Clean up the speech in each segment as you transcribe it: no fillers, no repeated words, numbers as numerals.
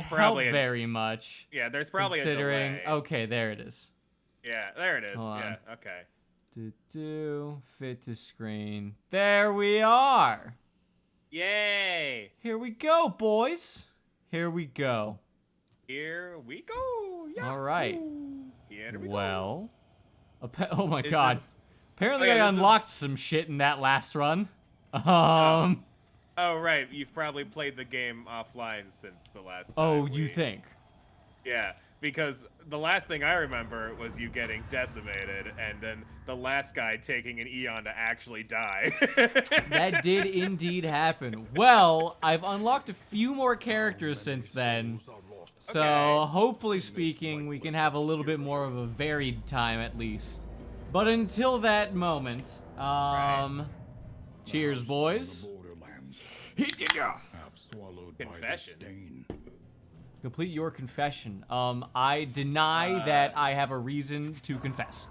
help probably very much. yeah, there's probably Considering, a delay. okay, there it is. Yeah, there it is. Hold Yeah, on. okay. Fit to screen. There we are. Yay! Here we go, boys. Here we go. Here we go. Yahoo! All right. Here we go. Well, oh my This god. is- Apparently oh, yeah, I this is- unlocked some shit in that last run. Oh, right. You've probably played the game offline since the last time. Oh, you think? Yeah, because the last thing I remember was you getting decimated, and then the last guy taking an Eon to actually die. That did indeed happen. Well, I've unlocked a few more characters since then. So, Okay. hopefully speaking, we can have a little bit more of a varied time at least. But until that moment, cheers, boys. Confession. Complete your confession. I deny that I have a reason to confess.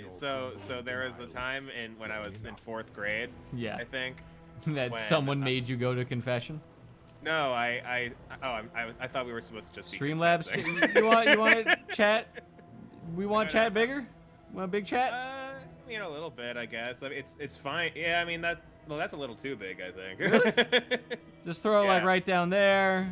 So there was a time when I was in 4th grade. Yeah. I think. That When, someone made you go to confession. No, I thought we were supposed to just be Streamlabs, confessing. you want chat? We want chat bigger? Want a big chat? You know, a little bit, I guess. I mean, it's fine. Yeah, I mean that's a little too big, I think. Just throw it like Yeah. right down there.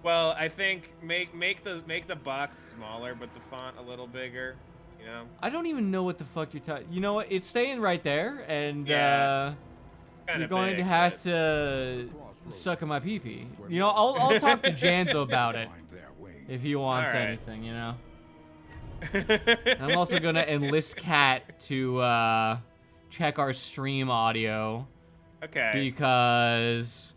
Well, I think make the box smaller, but the font a little bigger. You know. I don't even know what the fuck you're talking. You know what? It's staying right there, and Yeah. you're Kinda going to big, have but- to suck on my pee-pee. You know, I'll talk to Janzo about it if he wants All right. anything. You know. And I'm also gonna enlist Kat to check our stream audio Okay. because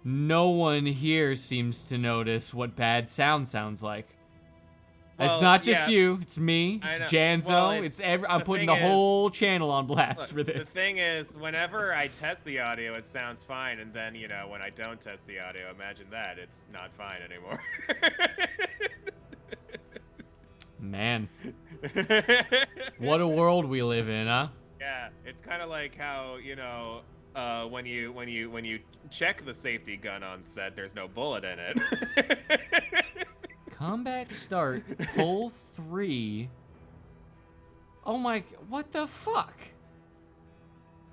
no one here seems to notice what bad sound sounds like. It's Well, not just yeah. you, it's me, I it's know. Janzo, Well, it's I'm the putting the thing is- whole channel on blast Look, for this. the thing is, whenever I test the audio, it sounds fine, and then you know when I don't test the audio, imagine that it's not fine anymore. Man, what a world we live in, huh? Yeah, it's kind of like how you know when you check the safety gun on set, there's no bullet in it. Combat start, pull 3. Oh my, what the fuck?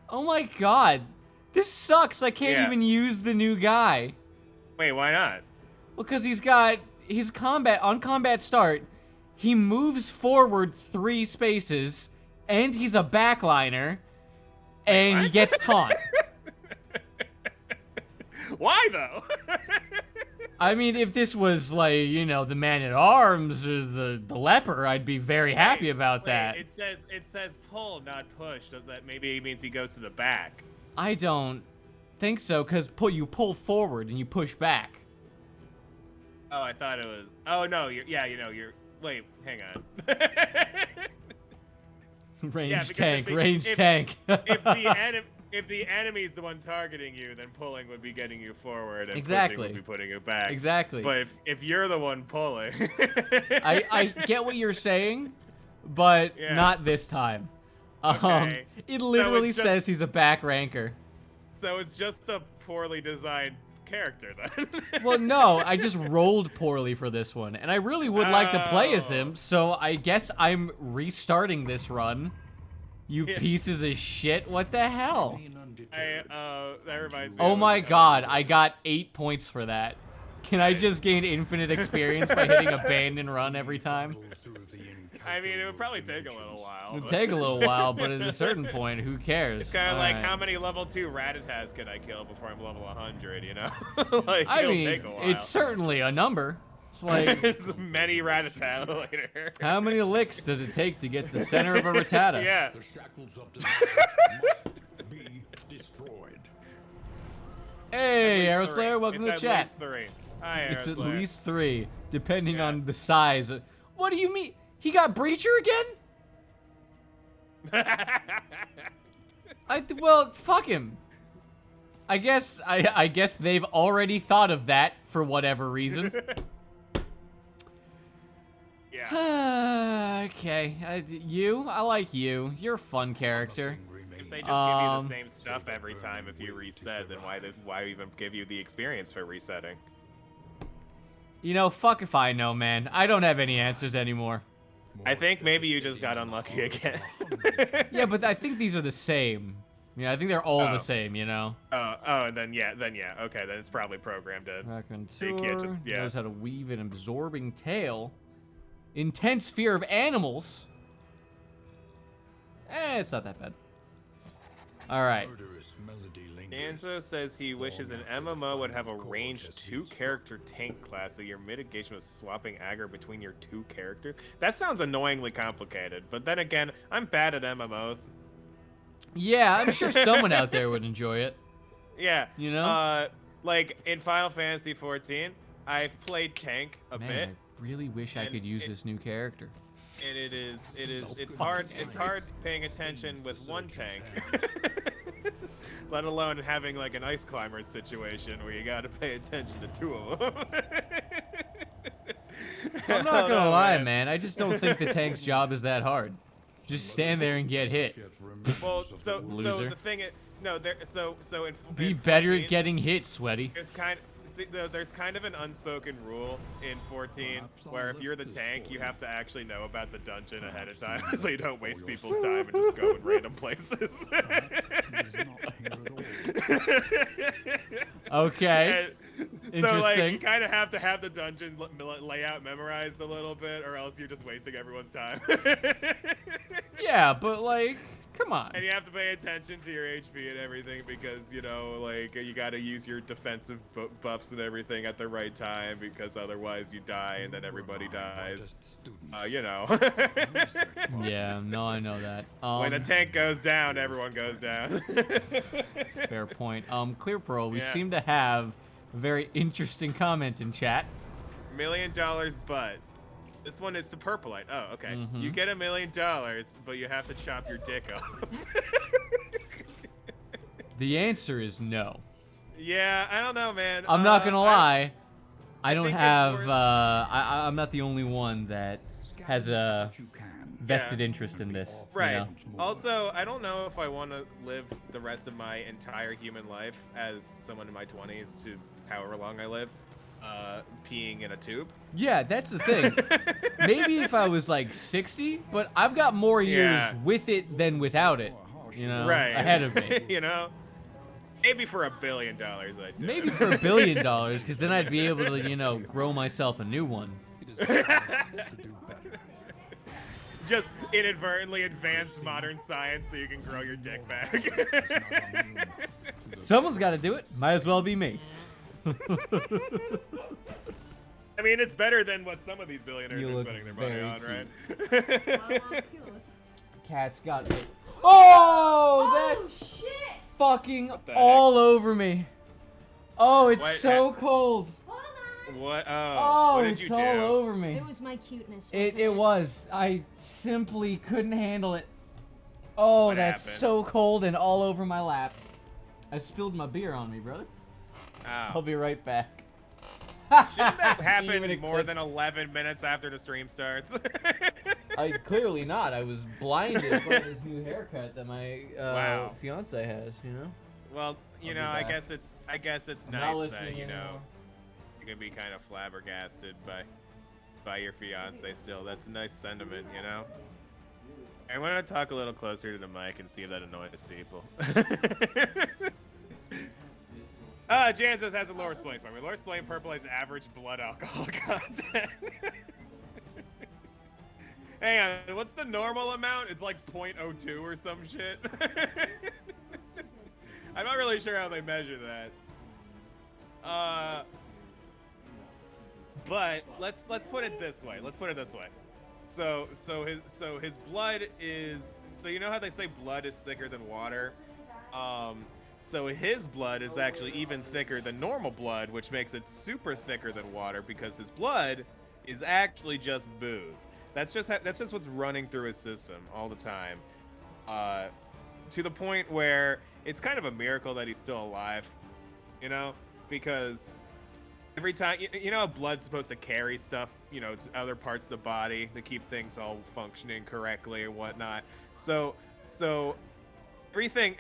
Oh my god. This sucks, I can't Yeah. even use the new guy. Wait, why not? Because he's got his on combat start, he moves forward 3 spaces, and he's a backliner, and he what? gets taunt. Why though? I mean, if this was like, you know, the man-at-arms or the leper, I'd be very happy about Wait, that. It says pull, not push. Does that maybe it means he goes to the back? I don't think so, because you pull forward and you push back. Oh, I thought it was. Oh no, you're. Wait, hang on. Range because tank, if range if- tank. If the enemy's the one targeting you, then pulling would be getting you forward, and Exactly. pushing would be putting you back. Exactly. But if you're the one pulling, I get what you're saying, but Yeah. not this time. Okay. It literally it's just- says he's a back ranker. so it's just a poorly designed character then. Well, no, I just rolled poorly for this one, and I really would like to play as him, Oh. so I guess I'm restarting this run. You Yeah. pieces of shit, what the hell? That reminds me. Oh of my a- god, I got 8 points for that. Can I just gain infinite experience by hitting abandon run every time? I mean, it would probably take a little while. It'll but- take a little while, but at a certain point, who cares? It's kind of like Alright. how many level 2 Rattatas can I kill before I'm level 100, you know? Like, I it'll mean, take a while. it's certainly a number. It's like, It's many Rattata later. how many licks does it take to get the center of a Rattata? Yeah. The shackles of denial must be destroyed. Hey, At least Aeroslayer, three. welcome to the It's chat. At least 3. Hi, It's at Aeroslayer. least 3, depending Yeah. on the size. What do you mean? He got Breacher again? Well, fuck him. I guess they've already thought of that for whatever reason. yeah. Okay, I like you. You're a fun character. If they just give you Um, the same stuff every time if you reset, then why even give you the experience for resetting? You know, fuck if I know, man. I don't have any answers anymore. I think maybe you just got unlucky again. Yeah, but I think these are the same. Yeah, I think they're all Oh. the same, you know? then yeah. Okay, then it's probably programmed to. Raconteur you can't just- yeah. knows how to weave an absorbing tail. Intense fear of animals. It's not that bad. All right. Murderous melody lingers. Danzo says he wishes an MMO would have a ranged 2-character tank class, so your mitigation was swapping aggro between your 2 characters. That sounds annoyingly complicated, but then again, I'm bad at MMOs. Yeah, I'm sure someone out there would enjoy it. Yeah. You know? Like in Final Fantasy 14, I've played tank a Man, bit, I really wish I and could use it- this new character. and it's hard paying attention with one tank. Let alone having like an ice climber situation where you gotta pay attention to 2 of them. I'm not gonna lie, man. I just don't think the tank's job is that hard. Just stand there and get hit. Yet remembrance Well, of the so wound. Loser. the thing is, no, there. So in Be in better 14, at getting hit, sweaty. there's kind of an unspoken rule in 14 where if you're the tank, you have to actually know about the dungeon ahead of time, so you don't waste people's time and just go in random places. Okay. So like Interesting. you kind of have to have the dungeon layout memorized a little bit, or else you're just wasting everyone's time. Yeah, but like, come on. And you have to pay attention to your HP and everything because, you know, like, you gotta use your defensive buffs and everything at the right time because otherwise you die and then everybody dies. You know. Yeah, no, I know that. When a tank goes down, everyone goes down. Fair point. Clear Pearl, we Yeah. seem to have a very interesting comment in chat. $1 million, but this one is to Purplite. Oh, okay. Mhm. You get $1 million, but you have to chop your dick off. The answer is no. Yeah, I don't know, man. I'm not gonna lie. I don't think it's have. worth- I'm not the only one that has a You can. vested interest in this. you Right. know? Also, I don't know if I want to live the rest of my entire human life as someone in my 20s to however long I live, peeing in a tube. Yeah, that's the thing. Maybe if I was like 60, but I've got more years Yeah. with it than without it. You know, Right. ahead of me. You know? Maybe for $1 billion, I'd do Maybe it. for $1 billion, because then I'd be able to, you know, grow myself a new one. It is possible to do better. Just inadvertently advance modern science so you can grow your dick back. Not immune to the Someone's got to do it. Might as well be me. I mean, it's better than what some of these billionaires You are look spending their money very on, cute. right? Cat's got it. Oh, Oh that's shit! fucking the heck? all over me. Oh, it's What so cold. Hold on. What? Oh, what did it's you do? all over me. It was my cuteness. It was. I simply couldn't handle it. Oh, What that's happened? so cold and all over my lap. I spilled my beer on me, brother. I'll Oh. be right back. Shouldn't that Even happen eclipsed. more than 11 minutes after the stream starts? I clearly not. I was blinded by this new haircut that my Wow. fiance has. You know. Well, you I'll be know, I back. guess it's I'm not nice listening that you know anymore. you can be kind of flabbergasted by your fiance still. That's a nice sentiment, you know. I want to talk a little closer to the mic and see if that annoys people. Janzos has a lore explain for me. Lore explain Purplite's average blood alcohol content. Hang on, what's the normal amount? It's like 0.02 or some shit. I'm not really sure how they measure that. But let's put it this way. So his blood is, so you know how they say blood is thicker than water? So his blood is actually even thicker than normal blood, which makes it super thicker than water because his blood is actually just booze. That's just what's running through his system all the time. To the point where it's kind of a miracle that he's still alive, you know, because every time, you know how blood's supposed to carry stuff, you know, to other parts of the body to keep things all functioning correctly and whatnot. So everything,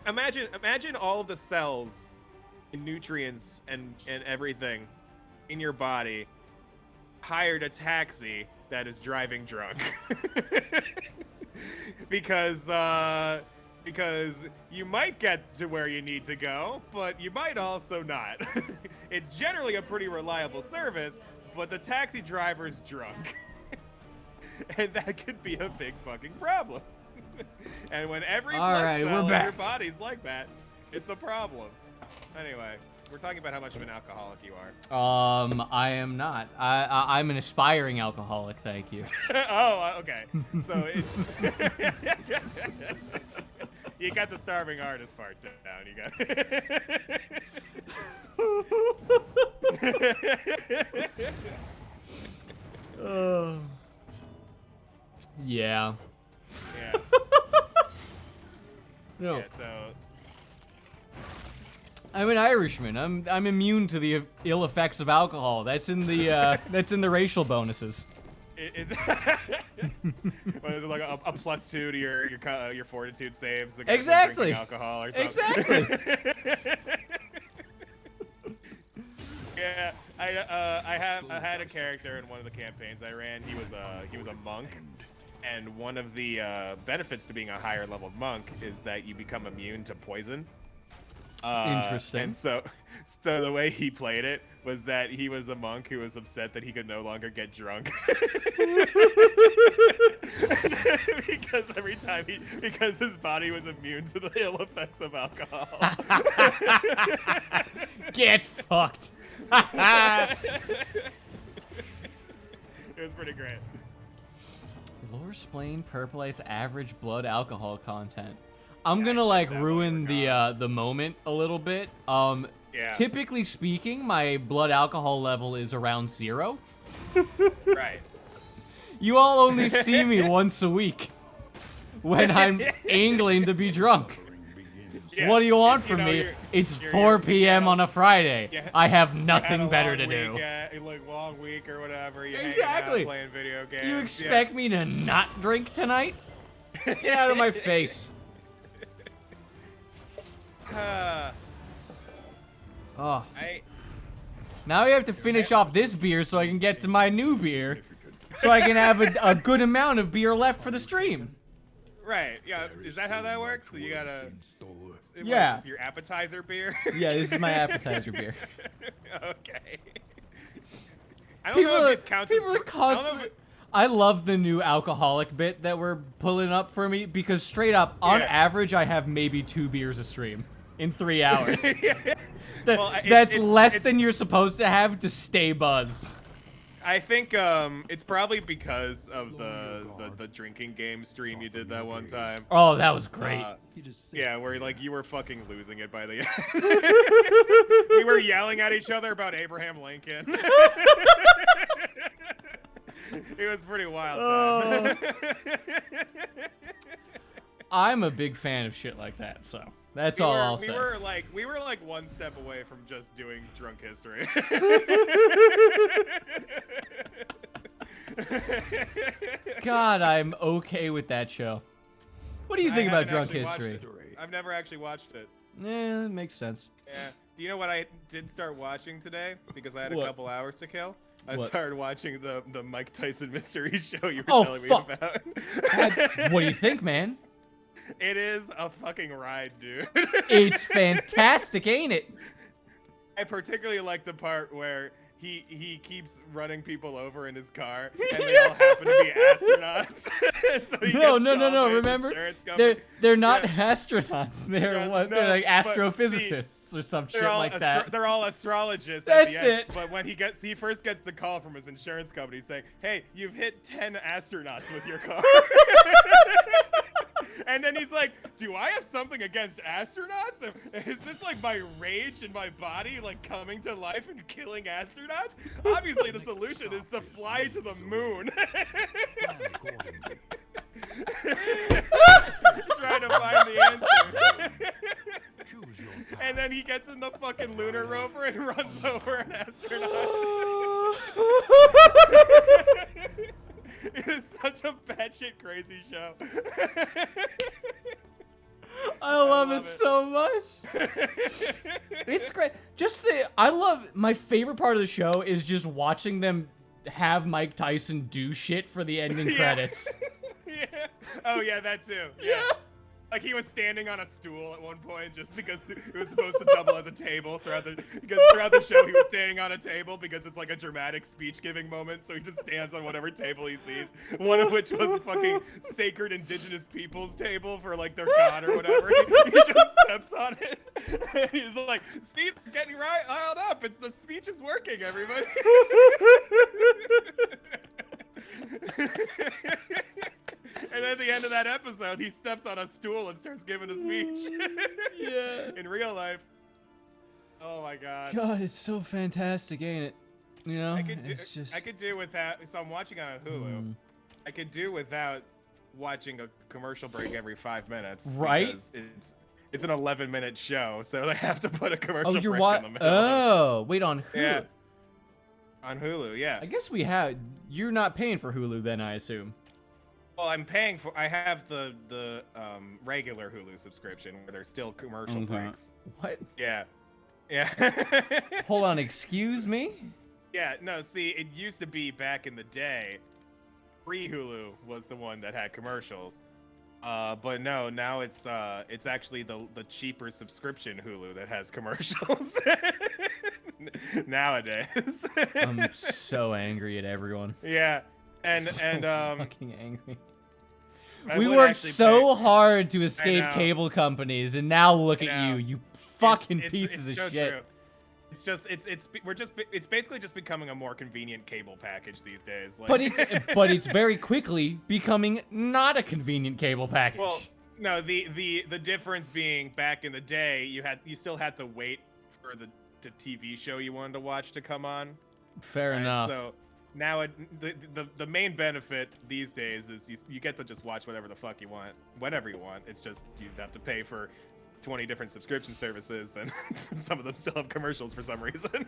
imagine all of the cells and nutrients and everything in your body hired a taxi that is driving drunk. because you might get to where you need to go, but you might also not. It's generally a pretty reliable service, but the taxi driver's drunk. And that could be a big fucking problem. And when every blood cell in your body's like that, it's a problem. Anyway, we're talking about how much of an alcoholic you are. I am not. I'm an aspiring alcoholic, thank you. Oh, okay. So it's you got the starving artist part down. You got. Yeah. Yeah. No. Yeah, so I'm an Irishman. I'm immune to the ill effects of alcohol. That's in the racial bonuses. it's what is it, like a +2 to your fortitude saves against Exactly. drinking alcohol or something. Exactly. Yeah, I had a character in one of the campaigns I ran. He was a monk, and one of the benefits to being a higher level monk is that you become immune to poison. Interesting. And so the way he played it was that he was a monk who was upset that he could no longer get drunk. Because every time because his body was immune to the ill effects of alcohol. Get fucked. It was pretty great. Lore Splain percolates average blood alcohol content. I'm gonna like ruin the moment a little bit. Yeah. Typically speaking, my blood alcohol level is around 0. Right. You all only see me once a week when I'm angling to be drunk. Yeah, What do you want from me? It's 4 p.m. on a Friday. Yeah. I have You had nothing a better long to do. week, like long week or whatever. You hanging Exactly. out, playing video games. You expect me to not drink tonight? Get out of my face. Oh. Now I have to finish off this beer so I can get to my new beer, so I can have a good amount of beer left for the stream. Right. Yeah. Is that how that works? So you gotta. Yeah. Is this your appetizer beer? Yeah, this is my appetizer beer. Okay. I don't know if it counts people as. are constantly. I love the new alcoholic bit that we're pulling up for me because straight up, on average, I have maybe 2 beers a stream in 3 hours. Well, That's less than you're supposed to have to stay buzzed. I think it's probably because of the drinking game stream you did that one time. Oh, that was great. Yeah, where like you were fucking losing it by the end. We were yelling at each other about Abraham Lincoln. It was pretty wild time. I'm a big fan of shit like that, so that's all I'll say. We were like one step away from just doing drunk history. God, I'm okay with that show. What do you think about drunk history? I've never actually watched it. Yeah, it makes sense. Yeah. Do you know what I did start watching today? Because I had What? a couple hours to kill. I What? started watching the Mike Tyson mystery show you were Oh, telling fuck. me about. God, what do you think, man? It is a fucking ride, dude. It's fantastic, ain't it? I particularly like the part where he keeps running people over in his car, and they all happen to be astronauts. So he No, gets no, called by his remember? insurance company. They're not Yeah. astronauts. They're Yeah, what? no, They're like but astrophysicists or some shit They're all like that. They're all astrologists. That's at the end. it. But when he first gets the call from his insurance company saying, "Hey, you've hit 10 astronauts with your car." And then he's like, "Do I have something against astronauts? Is this like my rage in my body like coming to life and killing astronauts? Obviously, the solution is to fly to the moon." Trying to find the answer. And then he gets in the fucking lunar rover and runs over an astronaut. It is such a batshit crazy show. I love it so much. It's great. I love my favorite part of the show is just watching them have Mike Tyson do shit for the ending Yeah. credits. Yeah. Oh yeah, that too. Yeah. Like he was standing on a stool at one point just because it was supposed to double as a table throughout the show he was standing on a table because it's like a dramatic speech giving moment, so he just stands on whatever table he sees. One of which was a fucking sacred indigenous people's table for like their god or whatever. He just steps on it. And he's like, "Steve, getting right riled up. It's the speech is working, everybody." And at the end of that episode, he steps on a stool and starts giving a speech. Yeah. In real life. Oh my god. God, it's so fantastic, ain't it? You know, I could do without. So I'm watching on Hulu. I could do without watching a commercial break every 5 minutes. Right? Because it's an 11-minute show, so they have to put a commercial Oh, you're break in the middle. Oh, wait, on Hulu. Yeah. On Hulu, yeah. I guess we have. You're not paying for Hulu then, I assume. Well, I'm paying for. I have the regular Hulu subscription where there's still commercial breaks. What? Yeah. Yeah. Hold on, excuse me? Yeah, no, see, it used to be back in the day, pre-Hulu was the one that had commercials. But no, now it's actually the cheaper subscription Hulu that has commercials. Nowadays. I'm so angry at everyone. Yeah. And fucking angry. I We would worked actually so pay- hard to escape know. cable companies, and now look I at know. you fucking It's pieces of so shit. true. It's just it's basically just becoming a more convenient cable package these days. Like, But it's very quickly becoming not a convenient cable package. well, no, the difference being back in the day, you still had to wait for the TV show you wanted to watch to come on. Fair right? enough. So now the main benefit these days is you get to just watch whatever the fuck you want, whenever you want. It's just you have to pay for 20 different subscription services, and some of them still have commercials for some reason.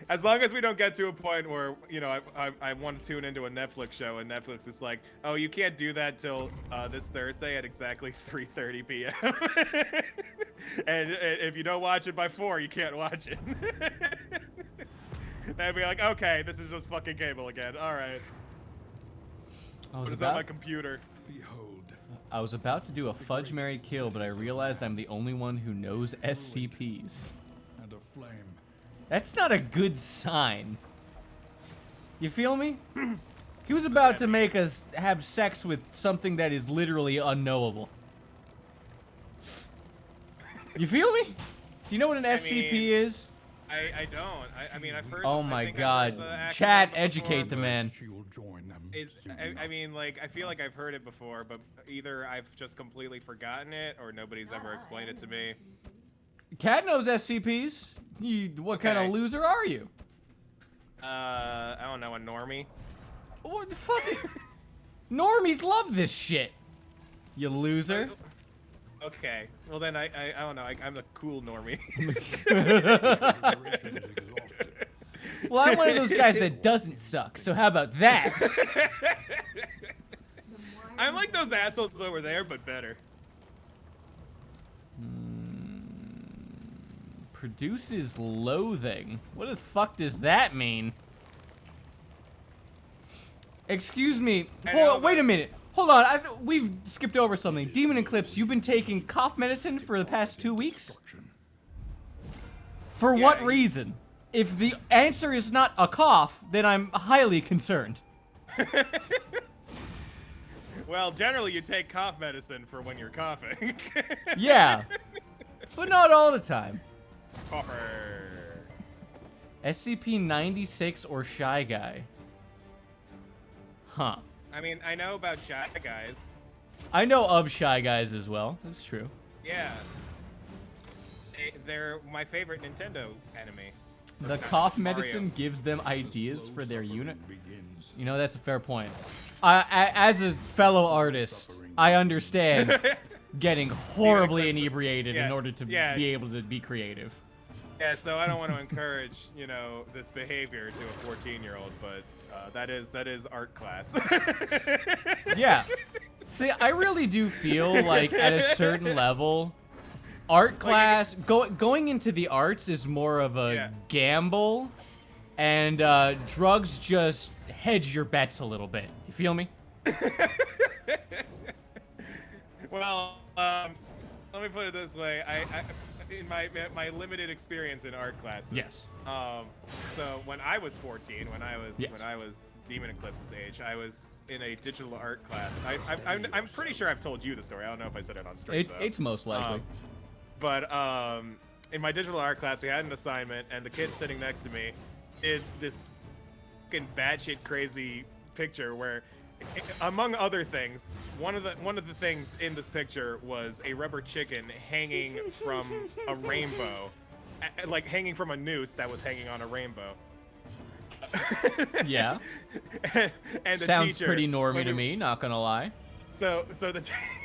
As long as we don't get to a point where, you know, I want to tune into a Netflix show and Netflix is like, oh, you can't do that till this Thursday at exactly 3:30 p.m. and if you don't watch it by 4, you can't watch it. They'd be like, okay, this is just fucking cable again. All right. What is on my computer? Behold. I was about to do a fudge, marry, kill, but I realized I'm the only one who knows SCPs. And a flame. That's not a good sign. You feel me? He was about to make us have sex with something that is literally unknowable. You feel me? Do you know what an SCP is? I don't. I mean, I've heard. Oh I my think I've god. heard the acronym Chat, before, educate the but man. She will join them. I mean, like, I feel like I've heard it before, but either I've just completely forgotten it, or nobody's ever explained it to me. Cat knows SCPs. What kind of Okay. loser are you? I don't know, a normie. What the fuck? Normies love this shit. You loser. Okay, well then I don't know. I'm the cool normie. Generation is exhausted. Well, I'm one of those guys that doesn't suck. So how about that? I'm like those assholes over there, but better. Produces loathing. What the fuck does that mean? Excuse me. I Hold know, on, wait but- a minute. Hold on. We've skipped over something. Demon Eclipse, you've been taking cough medicine for the past 2 weeks? Destruction. For Yeah, what he- reason? If the answer is not a cough, then I'm highly concerned. Well, generally you take cough medicine for when you're coughing. Yeah. But not all the time. Cougher. SCP-96 or Shy Guy? Huh. I mean, I know about Shy Guys. I know of Shy Guys as well. That's true. Yeah. They're my favorite Nintendo enemy. The Not cough Mario. medicine gives them ideas for their Suffering unit. begins. You know, that's a fair point. As a fellow artist, I understand getting horribly Eclipse- inebriated in yeah, order to yeah. be able to be creative. Yeah, so I don't want to encourage, you know, this behavior to a 14-year-old, but that is art class. Yeah. See, I really do feel like at a certain level, art class, going into the arts is more of a Yeah. gamble, and drugs just hedge your bets a little bit. You feel me? Well, let me put it this way. I in my limited experience in art classes. Yes. So when I was 14, when I Yes. was Demon Eclipse's age, I was in a digital art class. I'm pretty sure I've told you the story. I don't know if I said it on stream. It's most likely. But in my digital art class, we had an assignment, and the kid sitting next to me did this fucking batshit crazy picture where, among other things, one of the things in this picture was a rubber chicken hanging from a rainbow, like hanging from a noose that was hanging on a rainbow. Yeah. and the Sounds teacher, pretty normie when to it- me, not gonna lie. So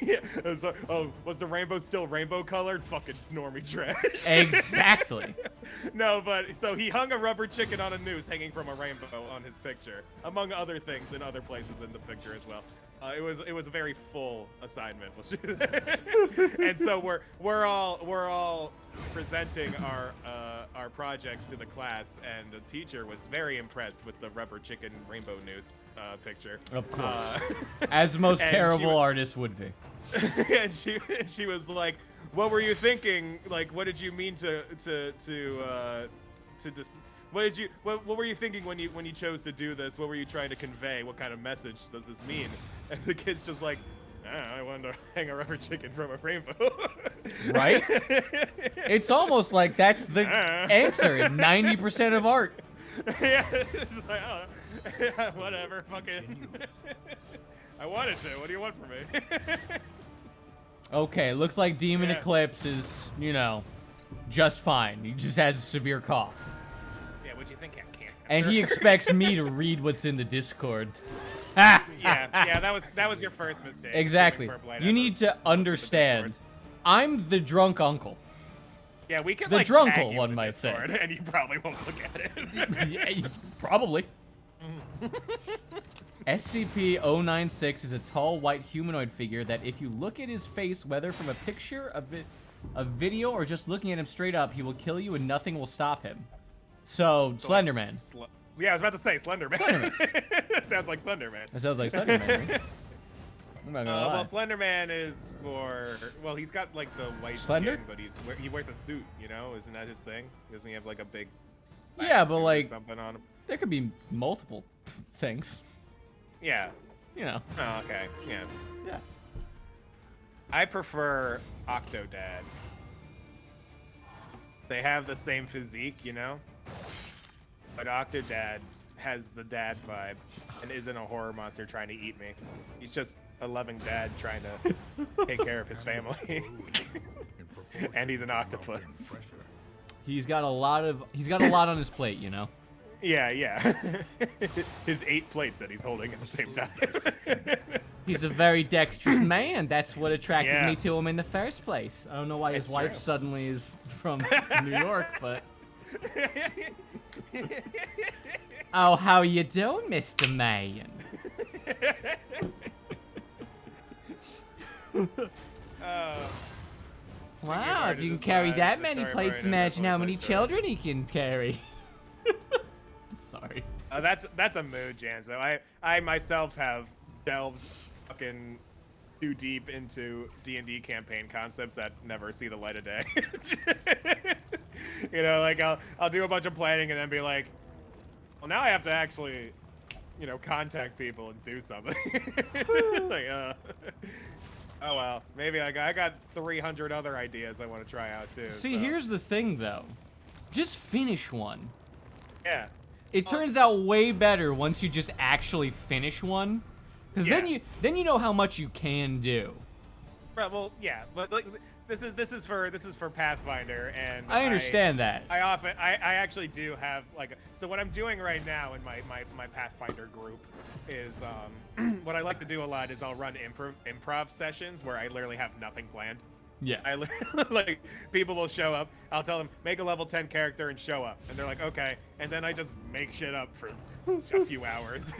yeah, was the rainbow still rainbow colored? Fucking normie trash. Exactly. No, but so he hung a rubber chicken on a noose hanging from a rainbow on his picture, among other things in other places in the picture as well. It was a very full assignment, and so we're all presenting our projects to the class, and the teacher was very impressed with the rubber chicken rainbow noose picture. Of course. As most and she terrible was- artists would be. and she was like, "What were you thinking? Like, what did you mean to what were you thinking when you chose to do this? What were you trying to convey? What kind of message does this mean?" And the kid's just like, I wanted to hang a rubber chicken from a rainbow. Right? It's almost like that's the answer in 90% of art. Yeah, it's like, oh, whatever, fucking. I wanted to. What do you want from me? Okay, looks like Demon Yeah. Eclipse is, just fine. He just has a severe cough. Yeah, what'd you think? I can't. And he expects me to read what's in the Discord. Ha! Yeah, that was your first mistake. Exactly. Purple Light You Ever. need to understand. Discord. I'm the drunk uncle. Yeah, we can The like drunkle, tag you one in might say. Discord, and you probably won't look at it. Yeah, probably. SCP-096 is a tall white humanoid figure that if you look at his face, whether from a picture, a video, or just looking at him straight up, he will kill you and nothing will stop him. So, Slenderman. Yeah, I was about to say Slenderman. Slenderman. Sounds like Slenderman. That sounds like Slenderman. Right? I'm not gonna lie. Well, Slenderman is more. Well, he's got like the white Slender? skin, but he wears a suit. You know, isn't that his thing? Doesn't he have like a big? Yeah, suit but or like, something on him. there could be multiple things. Yeah. You know. Oh, okay. Yeah. Yeah. I prefer Octodad. They have the same physique, you know? But Octodad has the dad vibe and isn't a horror monster trying to eat me. He's just a loving dad trying to take care of his family. And he's an octopus. He's got a lot on his plate, you know. Yeah. His 8 plates that he's holding at the same time. He's a very dexterous man. That's what attracted Yeah. me to him in the first place. I don't know why his It's wife true. suddenly is from New York, but oh, how you doing, Mr. Mayan? Wow, hard if to you can carry decide. that It's a many story plates, about it, imagine that's how what many I said. children he can carry. I'm sorry. That's a mood, Janzo. I myself have delved fucking too deep into D&D campaign concepts that never see the light of day. You know, like I'll do a bunch of planning and then be like, well, now I have to actually, you know, contact people and do something. Like, oh well, maybe I got 300 other ideas I want to try out too. See, so. here's the thing, though. Just finish one. Yeah. It turns out way better once you just actually finish one, because then you know how much you can do. Right, well, yeah, but like this is for Pathfinder, and I understand that. I actually do have like, so what I'm doing right now in my Pathfinder group is what I like to do a lot is I'll run improv sessions where I literally have nothing planned. Yeah. Like, people will show up. I'll tell them, make a level 10 character and show up. And they're like, okay. And then I just make shit up for a few hours.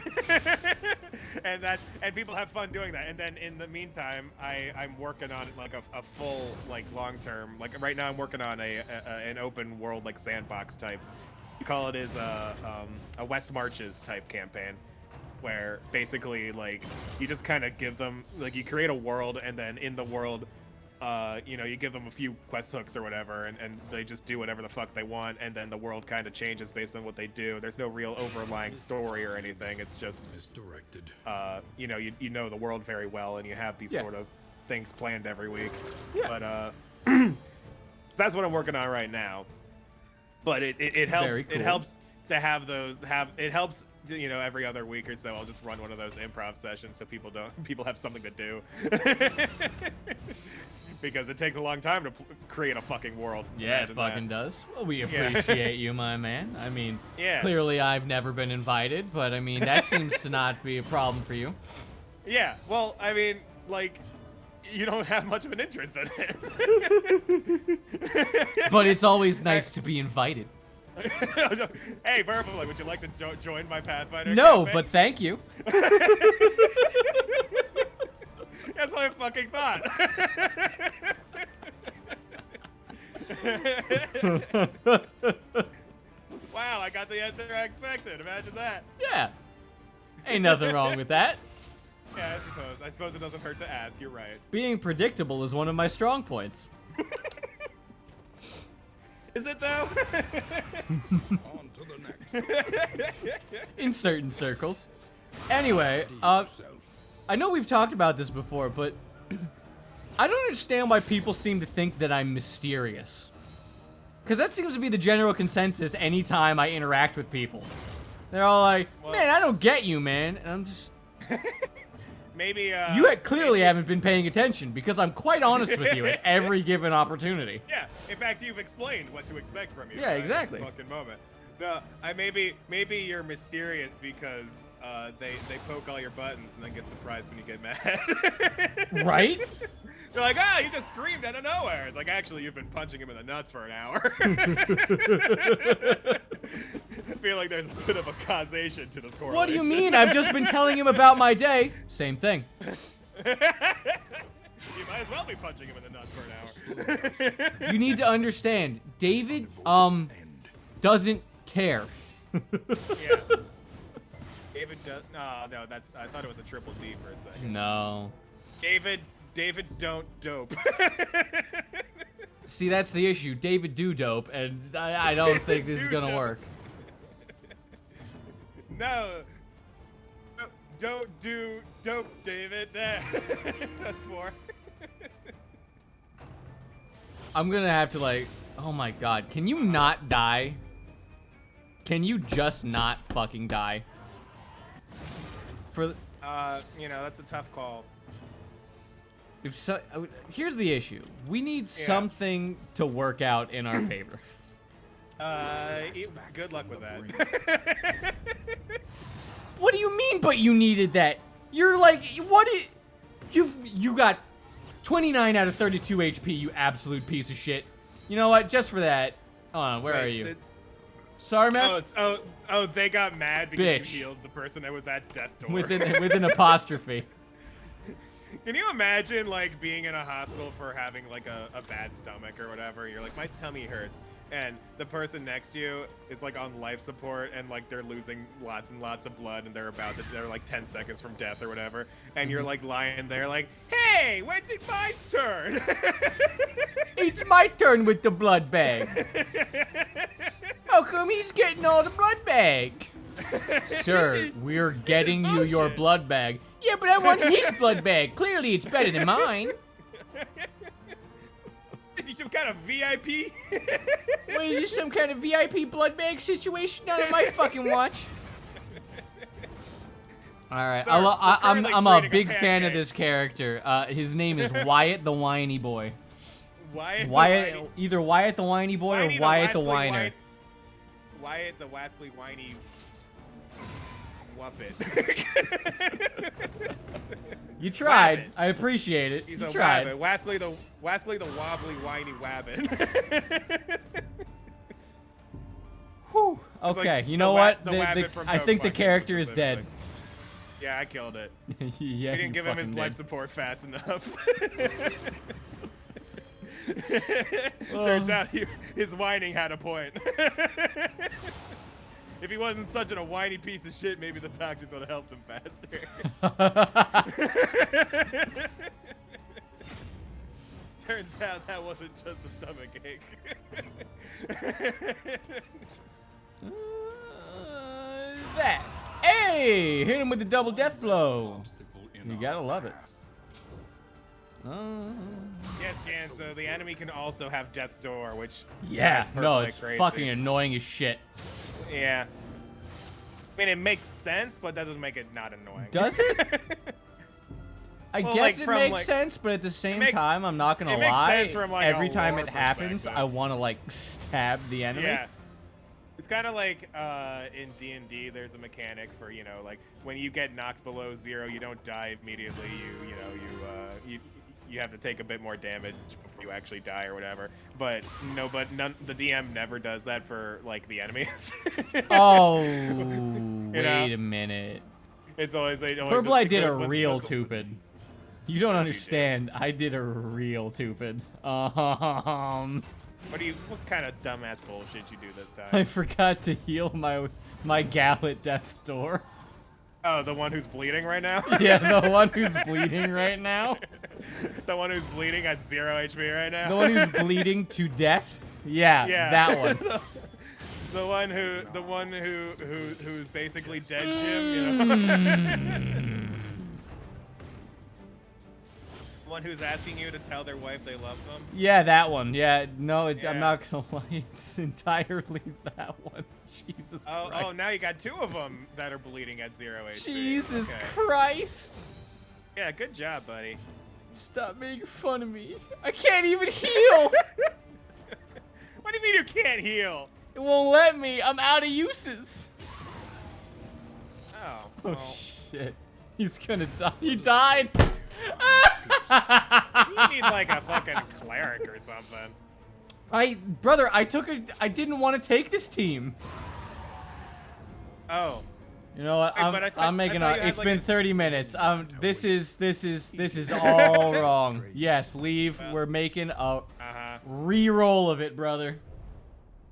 and people have fun doing that. And then in the meantime, I'm working on like a full, like, long-term, like right now I'm working on an open world, like, sandbox type. We call it is a West Marches type campaign, where basically, like, you just kind of give them, like, you create a world, and then in the world, you know, you give them a few quest hooks or whatever, and they just do whatever the fuck they want, and then the world kind of changes based on what they do. There's no real overlying story or anything. It's just, Misdirected. you know, you know the world very well, and you have these sort of things planned every week. Yeah. But that's what I'm working on right now. But it helps. Very cool. It helps to have those. It helps. You know, every other week or so, I'll just run one of those improv sessions so people have something to do. Because it takes a long time to create a fucking world. Yeah, it Imagine fucking that. does. Well, we appreciate you, my man. I mean, Yeah. clearly I've never been invited, but I mean, that seems to not be a problem for you. Yeah. Well, I mean, like, you don't have much of an interest in it. But it's always nice to be invited. Hey, verbally, would you like to join my Pathfinder? No, campaign? but thank you. That's what I fucking thought. Wow, I got the answer I expected. Imagine that. Yeah. Ain't nothing wrong with that. Yeah, I suppose it doesn't hurt to ask. You're right. Being predictable is one of my strong points. Is it though? On to the next. In certain circles. Anyway, Yourself. I know we've talked about this before, but I don't understand why people seem to think that I'm mysterious. Because that seems to be the general consensus anytime I interact with people. They're all like, man, I don't get you, man. And I'm just... Maybe, You clearly haven't been paying attention, because I'm quite honest with you at every given opportunity. Yeah, in fact, you've explained what to expect from you. Yeah, right? exactly. Fucking moment. No, maybe you're mysterious because they poke all your buttons and then get surprised when you get mad. Right? They're like, ah, you just screamed out of nowhere. It's like, actually, you've been punching him in the nuts for an hour. I feel like there's a bit of a causation to this correlation. What do you mean? I've just been telling him about my day. Same thing. You might as well be punching him in the nuts for an hour. You need to understand, David, End. doesn't care. Yeah. David does. No, that's. I thought it was a triple D for a second. No. David don't dope. See, that's the issue. David do dope, and I don't think this is gonna dope. work. No. Don't do dope, David. That's for. I'm gonna have to, like, oh my god, can you not die? Can you just not fucking die? For You know, that's a tough call. if so, here's the issue. We need something to work out in our favor. Good luck with that. What do you mean, but you needed that? You're like, you got 29 out of 32 HP, you absolute piece of shit. You know what? Just for that, hold on, where are you? Sarmeth? Oh, they got mad because Bitch. you healed the person that was at death door. with an apostrophe. Can you imagine, like, being in a hospital for having, like, a bad stomach or whatever? You're like, my tummy hurts. And the person next to you is, like, on life support and, like, they're losing lots and lots of blood and they're like, 10 seconds from death or whatever. And you're, like, lying there like, hey, when's it my turn? It's my turn with the blood bag. How come he's getting all the blood bag? Sir, we're getting you your Bullshit. blood bag. Yeah, but I want his blood bag. Clearly, it's better than mine. Is he some kind of VIP? What, is this some kind of VIP blood bag situation? Not on my fucking watch. All right, Sir, I'm we're a currently big creating a fan of pancake. this character. His name is Wyatt the Whiny Boy. Wyatt, Either Wyatt the Whiny Boy or Wyatt the Whiner. Wyatt the Wascally Whiny. Wuppet. You tried. Wabbit. I appreciate it. He's You a tried. wabbit. Wascally the wobbly whiny wabbit. Whew. It's Okay, like you know the what? the wabbit from I think the Pokemon character is dead. specifically. Yeah, I killed it. Yeah, We you didn't give him his fucking life did. support fast enough. Turns out his whining had a point. If he wasn't such a whiny piece of shit, maybe the doctors would have helped him faster. Turns out that wasn't just a stomach ache. That. Hey! Hit him with the double death blow. You gotta love it. Yes, Jan, so the enemy can also have Death's Door, which Yeah, drives no, Purple it's crazy. fucking annoying as shit. Yeah. I mean, it makes sense, but that doesn't make it not annoying. Does it? I Well, guess like, it from, makes like- sense, but at the same make- time, I'm not gonna it makes lie. sense from, like, a Every time lore it happens, perspective. I want to like stab the enemy. Yeah. It's kind of like in D&D, there's a mechanic for, you know, like when you get knocked below 0, you don't die immediately. You have to take a bit more damage before you actually die or whatever. But the DM never does that for like the enemies. Oh, know? wait a minute. It's always Purple, I did a let's- real let's- Tupid. You don't did. understand. I did a real Tupid. What kind of dumbass bullshit you do this I time? forgot to heal my gal at death's door. Oh, the one who's bleeding right now? Yeah, the one who's bleeding right now. The one who's bleeding at 0 HP right now? The one who's bleeding to death. Yeah, Yeah. that one. The one who's basically dead, Jim, you know? The one who's asking you to tell their wife they love them? Yeah, that one. Yeah, no, I'm Yeah. not gonna lie. It's entirely that one. Jesus Oh, Christ. oh, now you got 2 of them that are bleeding at 0 HP. Jesus Okay. Christ. Yeah, good job, buddy. Stop making fun of me. I can't even heal. What do you mean you can't heal? It won't let me. I'm out of uses. Oh, Oh, well, shit. He's gonna die. He died. you need like a fucking cleric or something. Brother, I didn't want to take this team. Oh, You know what? Wait, but I thought- I'm making I thought you had, it's like, been a- 30 minutes. This is all wrong. Yes, leave. Well. We're making a uh-huh. re-roll of it, brother.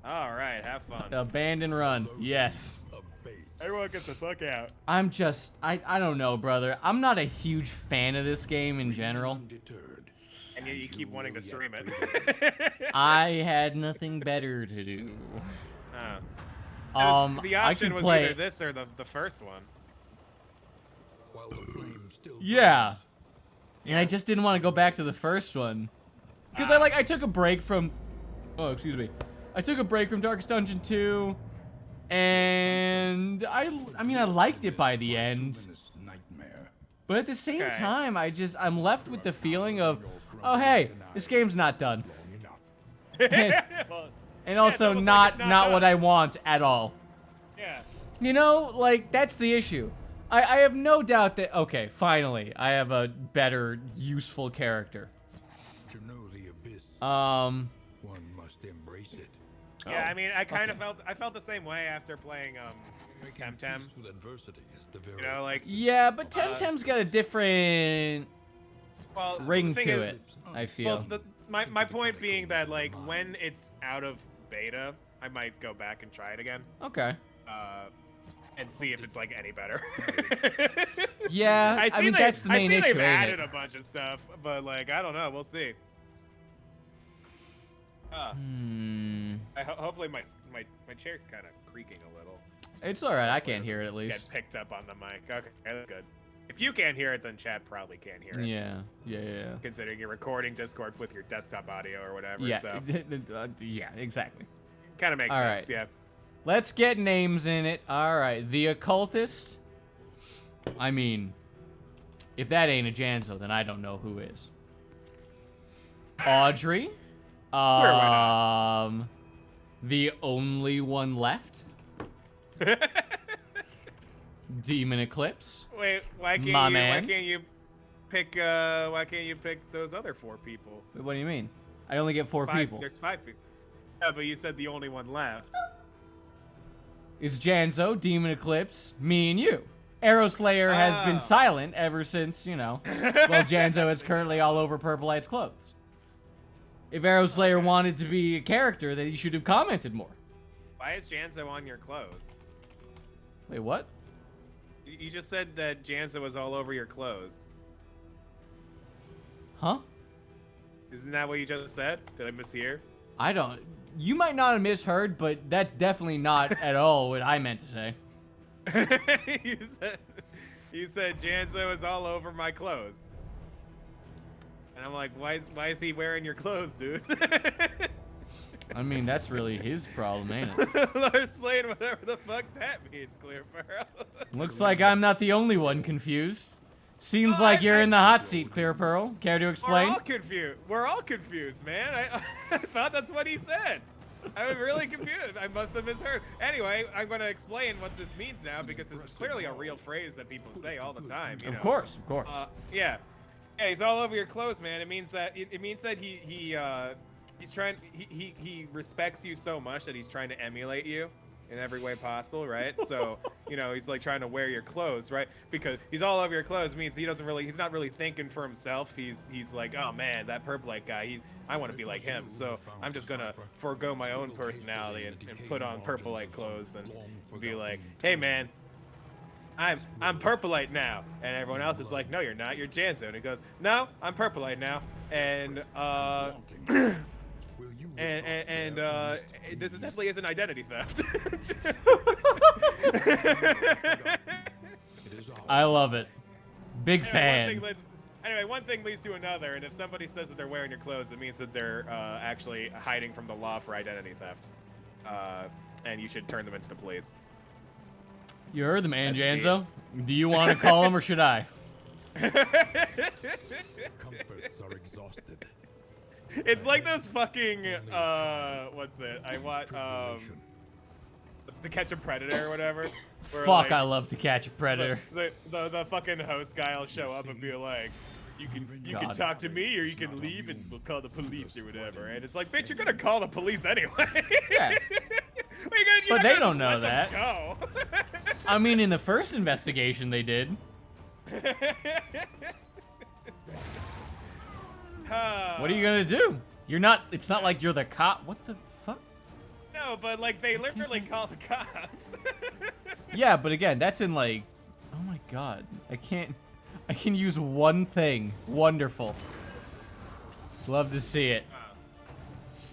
All right, have fun. Abandon run. Yes. Everyone get the fuck out. I'm just I don't know, brother. I'm not a huge fan of this game in general. Undeterred. And yet you keep wanting to stream it. I had nothing better to do. Oh. The I option could was play. either this or the first one. While the flame still Yeah. burns, And I just didn't want to go back to the first one. Because I took a break from oh, excuse me. I took a break from Darkest Dungeon 2 and I mean I liked it by the end. luminous nightmare. But at the same Okay. time, I'm left with the feeling of oh hey, this game's not done. Long enough. Well, And also almost like not it's not what done. I want at all. yeah. You know, like that's the issue. I have no doubt that okay, finally, I have a better useful character. To know the abyss, Um one must embrace it. Yeah, I mean, I kind of okay. felt the same way after playing Temtem. Peace with adversity is the very You know, like, yeah, but Temtem's got a different well, ring the to thing is- it, I feel. Well, my point being that like when it's out of beta, I might go back and try it again, Okay. and see if it's like any better. Yeah, I mean that's the main I see issue, they've ain't added it? a bunch of stuff, but like I don't know. We'll see. Hopefully my chair's kind of creaking a little. It's all right. I can't hear it at least. Get picked up on the mic. Okay, that's good. If you can't hear it, then chat probably can't hear it. Yeah. Considering you're recording Discord with your desktop audio or whatever. Yeah. So Yeah, exactly. kind of makes All sense. right. Yeah. Let's get names in it. All right, the occultist. I mean, if that ain't a Janzo, then I don't know who is. Audrey. why The only one left. Demon Eclipse. Wait, why can't My you? man. Why can't you pick? Why can't you pick those other 4 people? Wait, what do you mean? I only get 4 people. There's 5 people. Yeah, but you said the only one left. It's Janzo, Demon Eclipse, me, and you. Arrow Slayer has been Oh. silent ever since, you know, well, Janzo is currently all over Purple Light's clothes. If Arrow Slayer wanted to be a character, then he should have commented more. Why is Janzo on your clothes? Wait, what? You just said that Janzo was all over your clothes. Huh? Isn't that what you just said? Did I mishear? I don't. You might not have misheard, but that's definitely not at all what I meant to say. you said Janzo is all over my clothes. And I'm like, why is he wearing your clothes, dude? I mean, that's really his problem, ain't it? Explain whatever the fuck that means, Clear Pearl. Looks like I'm not the only one confused. Seems Oh, like I- you're I- in the hot seat, Clear Pearl. Care to explain? We're all confused, man. I thought that's what he said. I was really confused. I must have misheard. Anyway, I'm going to explain what this means now because this is clearly a real phrase that people say all the time. You Of know? course, of course. Yeah. Yeah, he's all over your clothes, man. It means that he's trying he respects you so much that he's trying to emulate you in every way possible, right? So, you know, he's like trying to wear your clothes, right? Because he's all over your clothes means he's not really thinking for himself. He's like, oh man, that Purple Light guy, I want to be like him. So I'm just gonna forego my own personality and put on Purple Light clothes and be like, hey man, I'm Purple Light now. And everyone else is like, no, you're not. You're Janzo. And he goes, no, I'm Purple Light now. And this is definitely is an identity theft. I love it. Big fan. One thing leads to another, and if somebody says that they're wearing your clothes, it means that they're actually hiding from the law for identity theft. And you should turn them into the police. You heard the man, That's Janzo. Do you want to call him or should I? Comforts are exhausted. It's like those fucking what's it? I watch it's To Catch a Predator or whatever. where, Fuck, like, I love To Catch a Predator. the fucking host guy will show up and be like, you can God. talk to me or you can leave and we'll call the police or whatever. And it's like, bitch, you're gonna call the police anyway. Yeah. You're But not they gonna don't know let them that. Go. I mean, in the first investigation they did. What are you gonna do? You're not. It's not like you're the cop. What the fuck? No, but like they literally call the cops. Yeah, but again, that's in like. Oh my god, I can't. I can use one thing. Wonderful. Love to see it.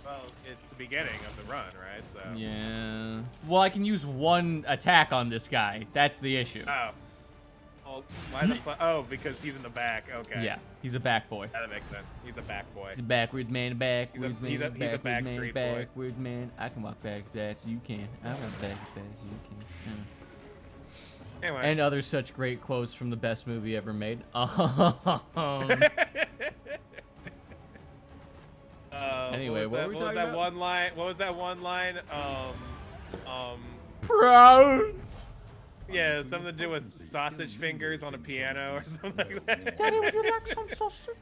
Well, it's the beginning of the run, right? So. Yeah. Well, I can use one attack on this guy. That's the issue. Oh. Well, why the fuck? Oh, because he's in the back. Okay. Yeah, he's a back boy. Yeah, that makes sense. He's a back boy. He's a backwards man, backwards man, he's a backwards back man, street boy. backwards man. I can walk back as fast as you can. I walk back as fast as you can. Anyway. And other such great quotes from the best movie ever made. Anyway, what were we talking was that about? one line? What was that one line? Proud. Yeah, something to do with sausage fingers on a piano or something like that. Daddy, would you like some sausage?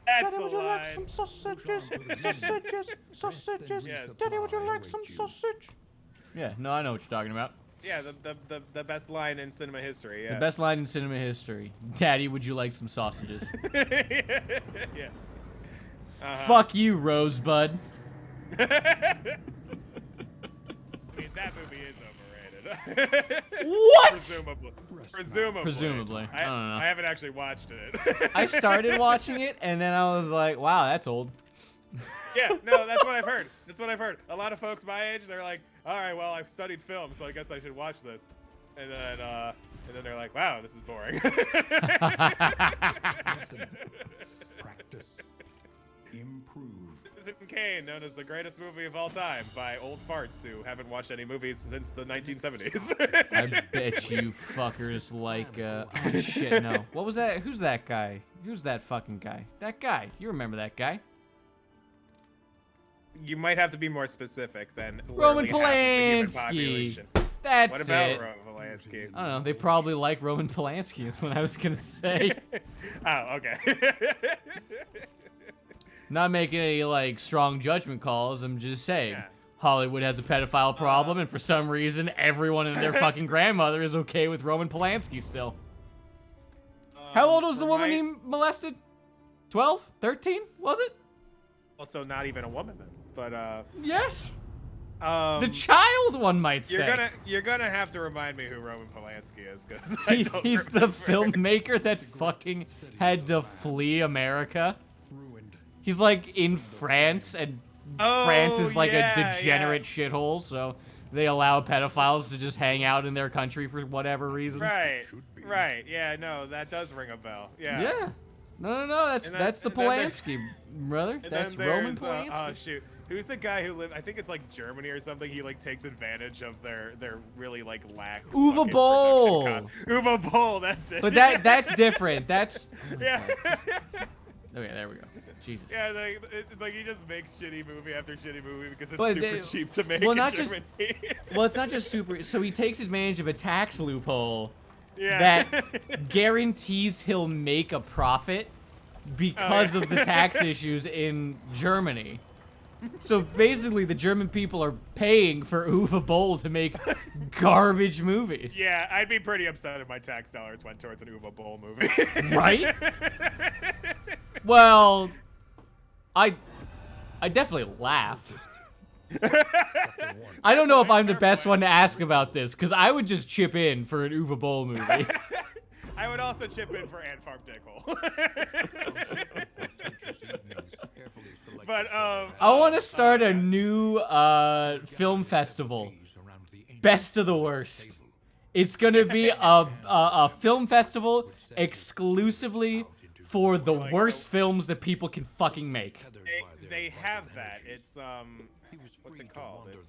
That's Daddy, the would you like line. some sausages? Sausages, sausages. Yes. Daddy, would you like some sausage? Yeah, no, I know what you're talking about. Yeah, the best line in cinema history. Yeah. The best line in cinema history. Daddy, would you like some sausages? Yeah. Fuck you, Rosebud. I mean, that movie is overrated. What? Presumably. Presumably. I don't know. I haven't actually watched it. I started watching it, and then I was like, wow, that's old. Yeah, no, that's what I've heard. That's what I've heard. A lot of folks my age, they're like, all right, well, I've studied film, so I guess I should watch this. And then they're like, wow, this is boring. Listen. Practice. Improve. Citizen Kane, known as the greatest movie of all time by old farts who haven't watched any movies since the 1970s. I bet you fuckers like, oh shit, no. What was that? Who's that guy? Who's that fucking guy? That guy. You remember that guy. You might have to be more specific than Roman literally half of the human Polanski. population. That's What about it. Roman Polanski? Polanski? I don't know. They probably like Roman Polanski. Is what I was gonna say. Oh, okay. Not making any like strong judgment calls. I'm just saying. Yeah. Hollywood has a pedophile problem, and for some reason, everyone and their fucking grandmother is okay with Roman Polanski still. How old was the woman he molested? 12? 13? Was it? Also, not even a woman then. But Yes. the The child, one might say. you're gonna have to remind me who Roman Polanski is, because He's the filmmaker that fucking had to flee America. Ruined. He's like in France, and France is like a degenerate shithole, so they allow pedophiles to just hang out in their country for whatever reason. Right. Should be. Right. Yeah. No, that does ring a bell. Yeah. Yeah. No. That's the and then Polanski, brother. And That's then Roman there's, Polanski. oh shoot, who's the guy who lived? I think it's like Germany or something. He like takes advantage of their really like lax. Uwe fucking Boll. production Uwe Boll. That's it. But that's different. That's Yeah. okay. There we go. Jesus. Yeah, like he just makes shitty movie after shitty movie because it's But super they- cheap to make well, in not just- Germany. Well, it's not just super. So he takes advantage of a tax loophole yeah. that guarantees he'll make a profit because of the tax issues in Germany. So basically, the German people are paying for Uwe Boll to make garbage movies. Yeah, I'd be pretty upset if my tax dollars went towards an Uwe Boll movie. Right? Well, I definitely laugh. I don't know if I'm the best one to ask about this, because I would just chip in for an Uwe Boll movie. I would also chip in for Ant Farm Dickhole. But I want to start a new film festival. Best of the worst. It's gonna be a film festival exclusively for the worst films that people can fucking make. they have that. It's what's it called? It's,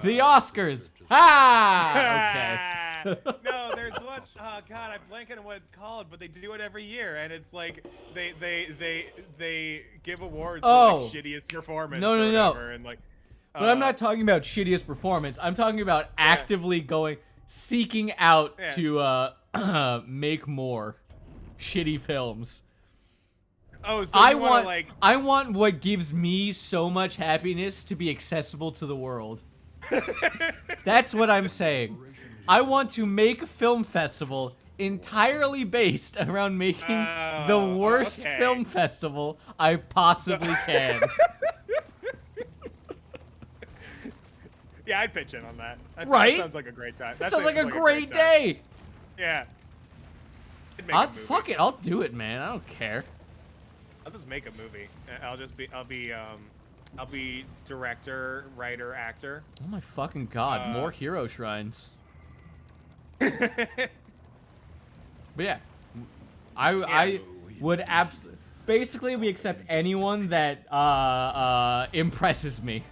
The Oscars. Ah. Okay. No, there's one oh god, I'm blanking on what it's called, but they do it every year, and it's like they give awards Oh. for like shittiest performance. No, or no, no. whatever, and like. But I'm not talking about shittiest performance. I'm talking about actively seeking out Yeah. to make more shitty films. Oh, so I you wanna, want like. I want what gives me so much happiness to be accessible to the world. That's what I'm saying. I want to make a film festival entirely based around making the Oh, worst okay. film festival I possibly can. Yeah, I'd pitch in on that. Right? That sounds like a great time. That sounds like a great time. day. Yeah. I'd make a movie. Fuck it, I'll do it, man. I don't care. I'll just make a movie. I'll be director, writer, actor. Oh my fucking god, more hero shrines. But yeah, I would absolutely. Basically, we accept anyone that impresses me.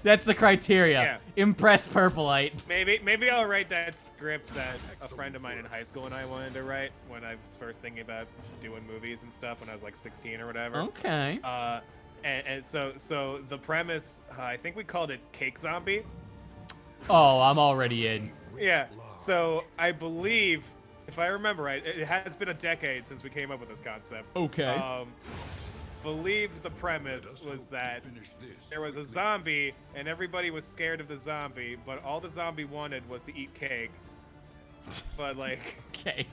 That's the criteria. Yeah. Impress Purpleite. Maybe I'll write that script that a friend of mine in high school and I wanted to write when I was first thinking about doing movies and stuff when I was like 16 or whatever. Okay. And so the premise, I think we called it Cake Zombie. Oh, I'm already in. Yeah. So I believe, if I remember right, it has been a decade since we came up with this concept. Okay. Believe the premise was that there was a zombie and everybody was scared of the zombie, but all the zombie wanted was to eat cake. But like Okay.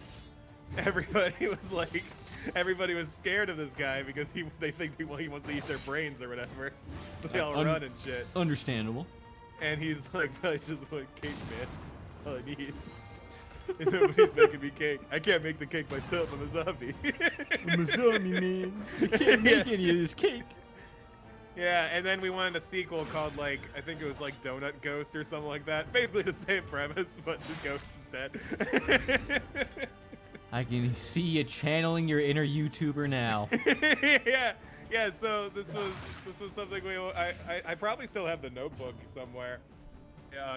everybody was scared of this guy because they think he wants to eat their brains or whatever. So they all run and shit. Understandable. And he's like, I just want cake, man. That's all I need. And nobody's making me cake. I can't make the cake myself. I'm a zombie. I'm a zombie, man. You can't make any of this cake. Yeah, and then we wanted a sequel called, like, I think it was like Donut Ghost or something like that. Basically the same premise, but just ghosts instead. I can see you channeling your inner YouTuber now. yeah. So this was something I probably still have the notebook somewhere,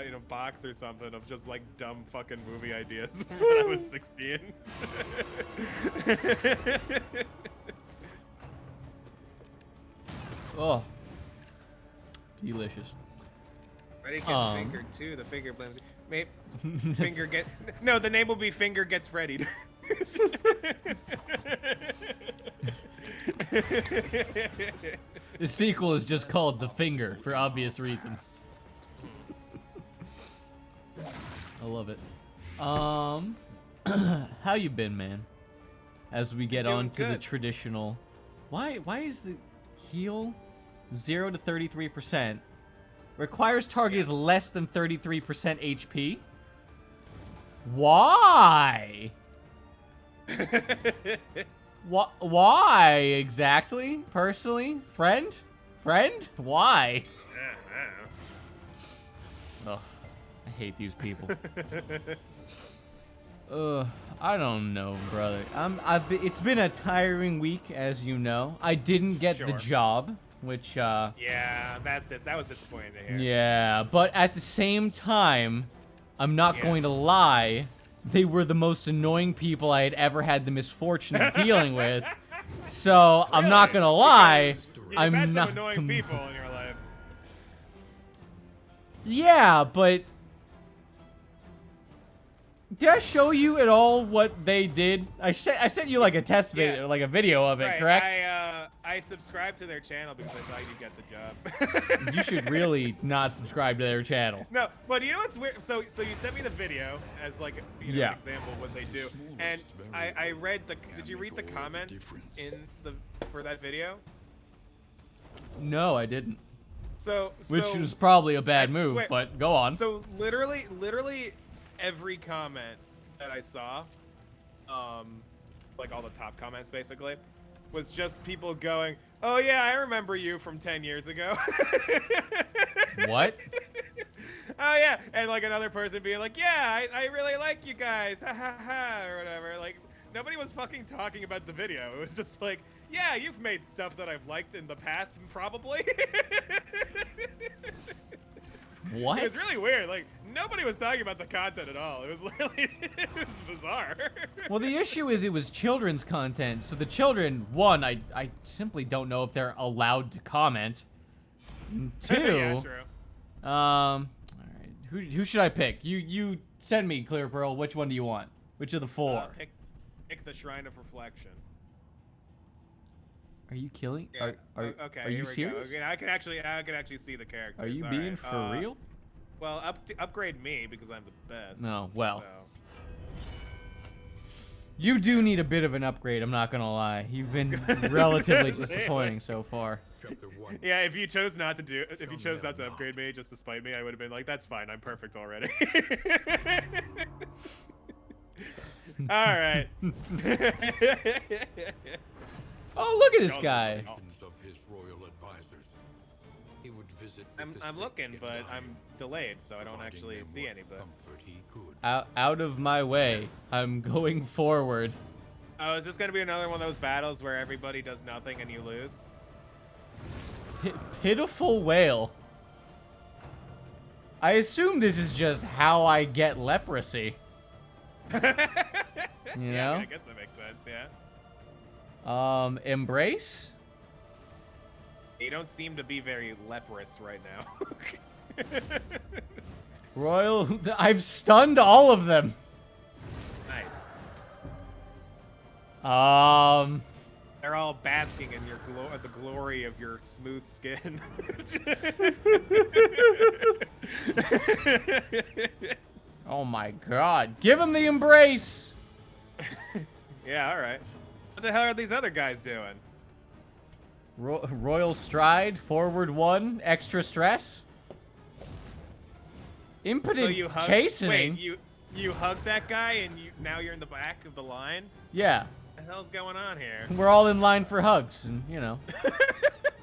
in a box or something of just like dumb fucking movie ideas when I was 16. Oh, delicious. Ready Kids Finger 2, the finger blames. Finger get. No, the name will be Finger Gets Freddied. The sequel is just called The Finger for obvious reasons. I love it. How you been, man? As we get Doing on to the good. traditional. Why is the heal 0 to 33%? Requires target is less than 33% HP? Why? Why exactly? Personally? Friend? Why? Ugh, I hate these people. I don't know, brother. It's been a tiring week, as you know. I didn't get the Sure. job, which Yeah, that was disappointing to hear. yeah, but at the same time, I'm not Yeah. going to lie. They were the most annoying people I had ever had the misfortune of dealing with. So I'm not gonna lie. You've I'm had not. some annoying people in your life. Yeah, but did I show you at all what they did? I sent you like a test video, Yeah. like a video of it, Right, correct? I subscribed to their channel because I thought you'd get the job. You should really not subscribe to their channel. No, but you know what's weird? So you sent me the video as like an Yeah. example of what they do, and I read the. Did you read the comments for that video? No, I didn't. So Which was probably a bad I move, swear- but go on. So literally every comment that I saw, like all the top comments basically, was just people going, "Oh yeah, I remember you from 10 years ago." What? Oh yeah, and like another person being like, "Yeah, I really like you guys, ha ha ha," or whatever. Like nobody was fucking talking about the video. It was just like, "Yeah, you've made stuff that I've liked in the past, probably." What? It was really weird. Like nobody was talking about the content at all. It was literally, it was bizarre. Well, the issue is it was children's content, so the children, one, I simply don't know if they're allowed to comment. Two, Yeah, true. all right, who should I pick? You send me, Clear Pearl. Which one do you want? Which of the four? Pick the Shrine of Reflection. Are you killing? Yeah. Are here you we go. serious? Okay, I can actually see the characters. Are you All being right, for real? Well, upgrade me because I'm the best. No, well. So. You do need a bit of an upgrade. I'm not gonna lie. You've been relatively say, disappointing so far. Chapter 1. Yeah, if you chose not to upgrade me just to spite me, I would have been like, that's fine, I'm perfect already. All right. Oh, look at this guy. Recommendations of his royal advisors. He would visit with I'm the sick looking, and but dying, I'm delayed, so I don't providing actually them see what any. But comfort he could. Out of my way. I'm going forward. oh, is this gonna be another one of those battles where everybody does nothing and you lose? Pitiful whale. I assume this is just how I get leprosy. You know? Yeah, I guess that makes sense. Yeah. Embrace? You don't seem to be very leprous right now. Royal. I've stunned all of them. Nice. They're all basking in the glory of your smooth skin. Oh my god. Give him the embrace! Yeah, all right. What the hell are these other guys doing? Royal stride, forward one, extra stress. Impotent So you hug, chastening. Wait, you hugged that guy and now you're in the back of the line? Yeah. What the hell's going on here? We're all in line for hugs, and you know.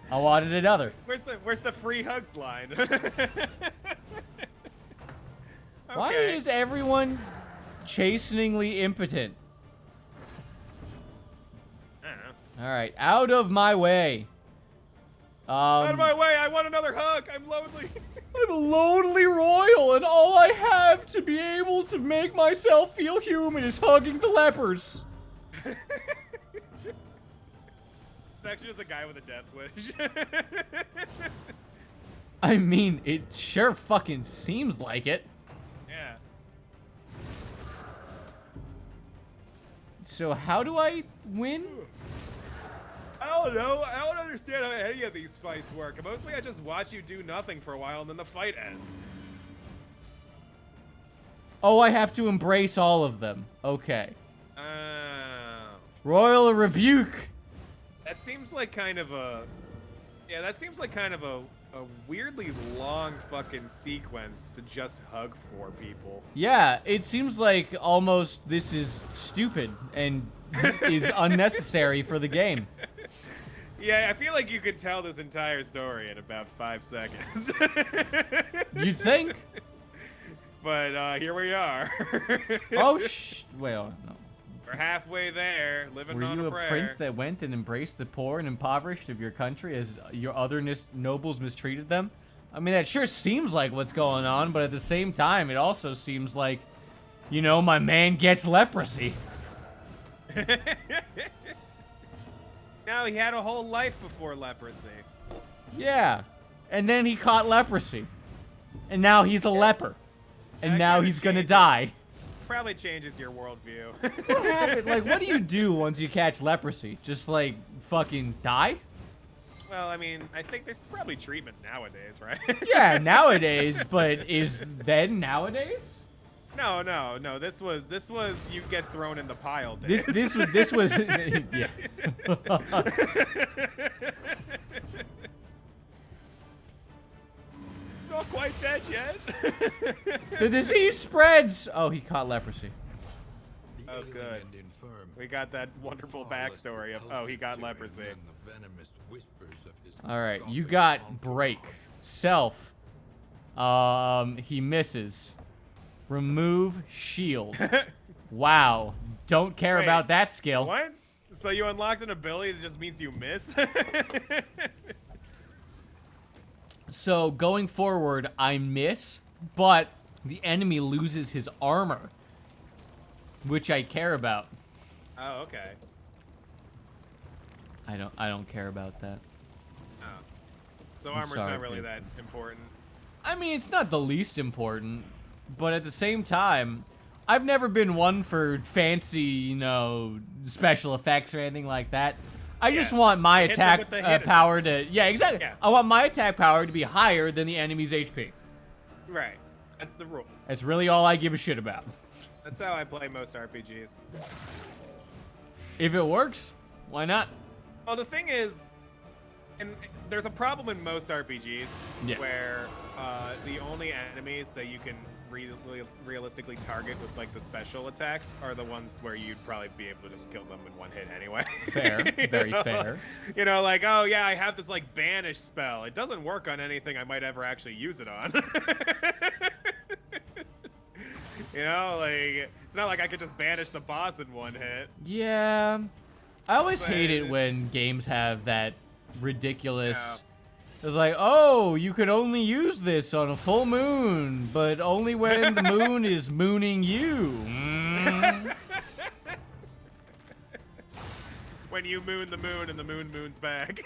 I wanted another. Where's the free hugs line? Why Okay. is everyone chasteningly impotent? I don't know. All right, out of my way. Out of my way! I want another hug. I'm lonely. I'm a lonely royal, and all I have to be able to make myself feel human is hugging the lepers. It's actually just a guy with a death wish. I mean, it sure fucking seems like it. Yeah. So how do I win? I don't know. I don't understand how any of these fights work. Mostly I just watch you do nothing for a while and then the fight ends. Oh, I have to embrace all of them. Okay. Royal Rebuke. That seems like kind of a... Yeah, that seems like kind of a weirdly long fucking sequence to just hug 4 people. Yeah, it seems like almost this is stupid and is unnecessary for the game. Yeah, I feel like you could tell this entire story in about 5 seconds. You'd think. But here we are. Oh, wait, oh, no. We're halfway there, living Were on you a a prayer. prince that went and embraced the poor and impoverished of your country as your other nobles mistreated them? I mean, that sure seems like what's going on, but at the same time, it also seems like, you know, my man gets leprosy. No, he had a whole life before leprosy. Yeah, and then he caught leprosy. And now he's a leper. And That now kinda he's gonna changes. die. Probably changes your worldview. What happened? Like, what do you do once you catch leprosy? Just, like, fucking die? Well, I mean, I think there's probably treatments nowadays, right? Yeah, nowadays, but is then nowadays? No. This was you get thrown in the pile. This was yeah. Not quite dead yet. The disease spreads. Oh, he caught leprosy. The Oh, alien good. and infirm, We got that wonderful powerless backstory of repulsive he got tyranny leprosy. and the venomous whispers of his All right, you scoffing got break. entourage. Self. He misses. Remove shield. Wow. Don't care Wait, about that skill. What? So you unlocked an ability that just means you miss? So going forward, I miss, but the enemy loses his armor, which I care about. Oh, okay. I don't care about that. Oh. So I'm armor's sorry, not really dude. that important. I mean, it's not the least important, but at the same time, I've never been one for fancy, you know, special effects or anything like that. I just Yeah. want my Hit them attack with the hit power to... Yeah, exactly. Yeah. I want my attack power to be higher than the enemy's HP. Right. That's the rule. That's really all I give a shit about. That's how I play most RPGs. If it works, why not? Well, the thing is, and there's a problem in most RPGs Yeah. where the only enemies that you can realistically target with like the special attacks are the ones where you'd probably be able to just kill them in one hit anyway. Fair. You Very know? fair. You know, like, oh yeah, I have this like banish spell. It doesn't work on anything I might ever actually use it on. You know, like, it's not like I could just banish the boss in one hit. Yeah. I always hate it But- when games have that ridiculous... Yeah. It's like, oh, you can only use this on a full moon, but only when the moon is mooning you. Mm. When you moon the moon and the moon moons back.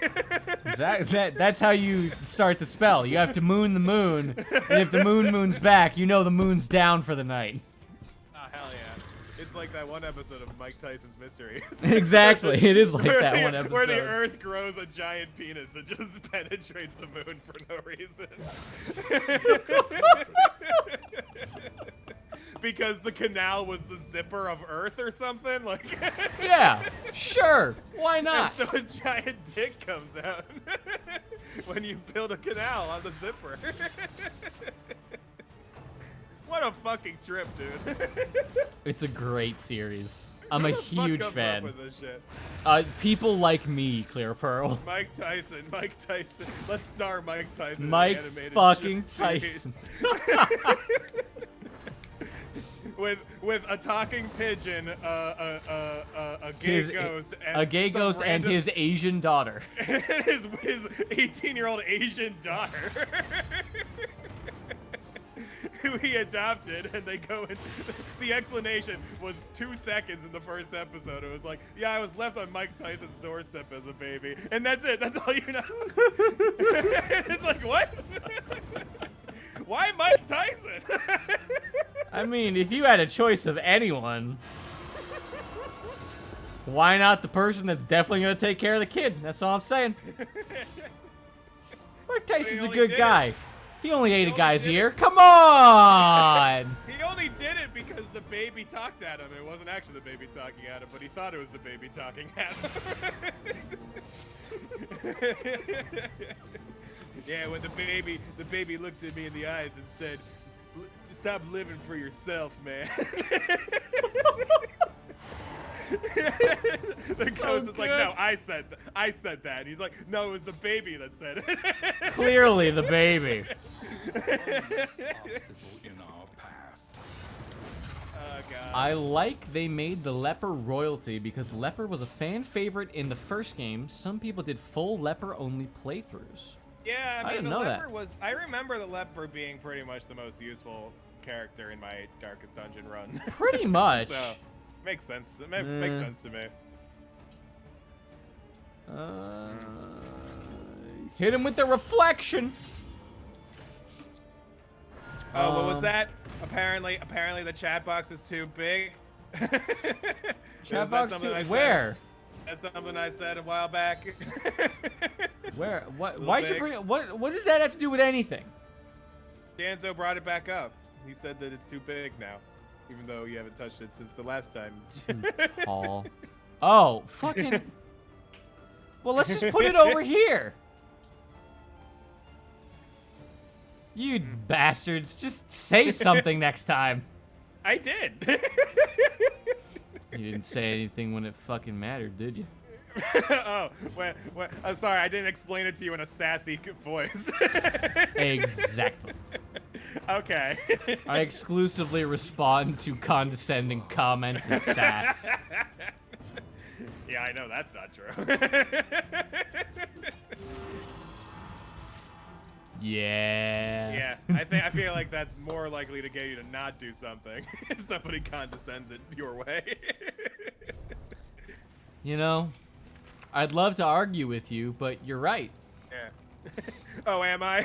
That's how you start the spell. You have to moon the moon, and if the moon moons back, you know the moon's down for the night. Oh, hell yeah. It's like that one episode of Mike Tyson's Mysteries. Exactly, it is like Where that the- one Where the episode. Earth grows a giant penis that just penetrates the moon for no reason. Because the canal was the zipper of Earth or something? Like. Yeah, sure. Why And not? so a giant dick comes out when you build a canal on the zipper. What a fucking trip, dude. It's a great series. I'm a Who the fuck huge comes up fan. with this shit? People like me, Clear Pearl. Mike Tyson. Let's star Mike Tyson. in an Mike animated fucking series. Tyson. with a talking pigeon, a gay His, ghost, a gay some ghost and random- his Asian daughter. his 18-year-old Asian daughter. Who he adopted, and they go in. The explanation was 2 seconds in the first episode. It was like, yeah, I was left on Mike Tyson's doorstep as a baby, and that's it. That's all you know. It's like, what? Why Mike Tyson? I mean, if you had a choice of anyone, Why not the person that's definitely gonna take care of the kid? That's all I'm saying. Mike Tyson's a only good did guy. He only ate a only guy's did it- ear. Come on! He only did it because the baby talked at him. It wasn't actually the baby talking at him, but he thought it was the baby talking at him. Yeah, when the baby looked at me in the eyes and said, "Stop living for yourself, man." The So ghost is like, good. "No, I said that." And he's like, "No, it was the baby that said it." Clearly the baby. Obstacle in our path. Oh god. I like they made the leper royalty because leper was a fan favorite in the first game. Some people did full leper only playthroughs. Yeah, I I mean, didn't the know that. leper was. I remember the leper being pretty much the most useful character in my Darkest Dungeon run. Pretty much. So, makes sense. It makes sense to me. Hit him with the reflection. Oh, what was that? Apparently the chat box is too big. Chat Is that box something too. I said? Where? That's something I said a while back. Where? What? Little Why'd you big. bring it? What does that have to do with anything? Danzo brought it back up. He said that it's too big now, even though you haven't touched it since the last time. Too tall. Oh, fucking. Well, let's just put it over here. You bastards, just say something next time. I did. You didn't say anything when it fucking mattered, did you? Oh, I'm sorry, I didn't explain it to you in a sassy voice. Exactly. Okay. I exclusively respond to condescending comments and sass. Yeah, I know that's not true. Yeah. Yeah, I feel like that's more likely to get you to not do something if somebody condescends it your way. You know, I'd love to argue with you, but you're right. Yeah. Oh, am I?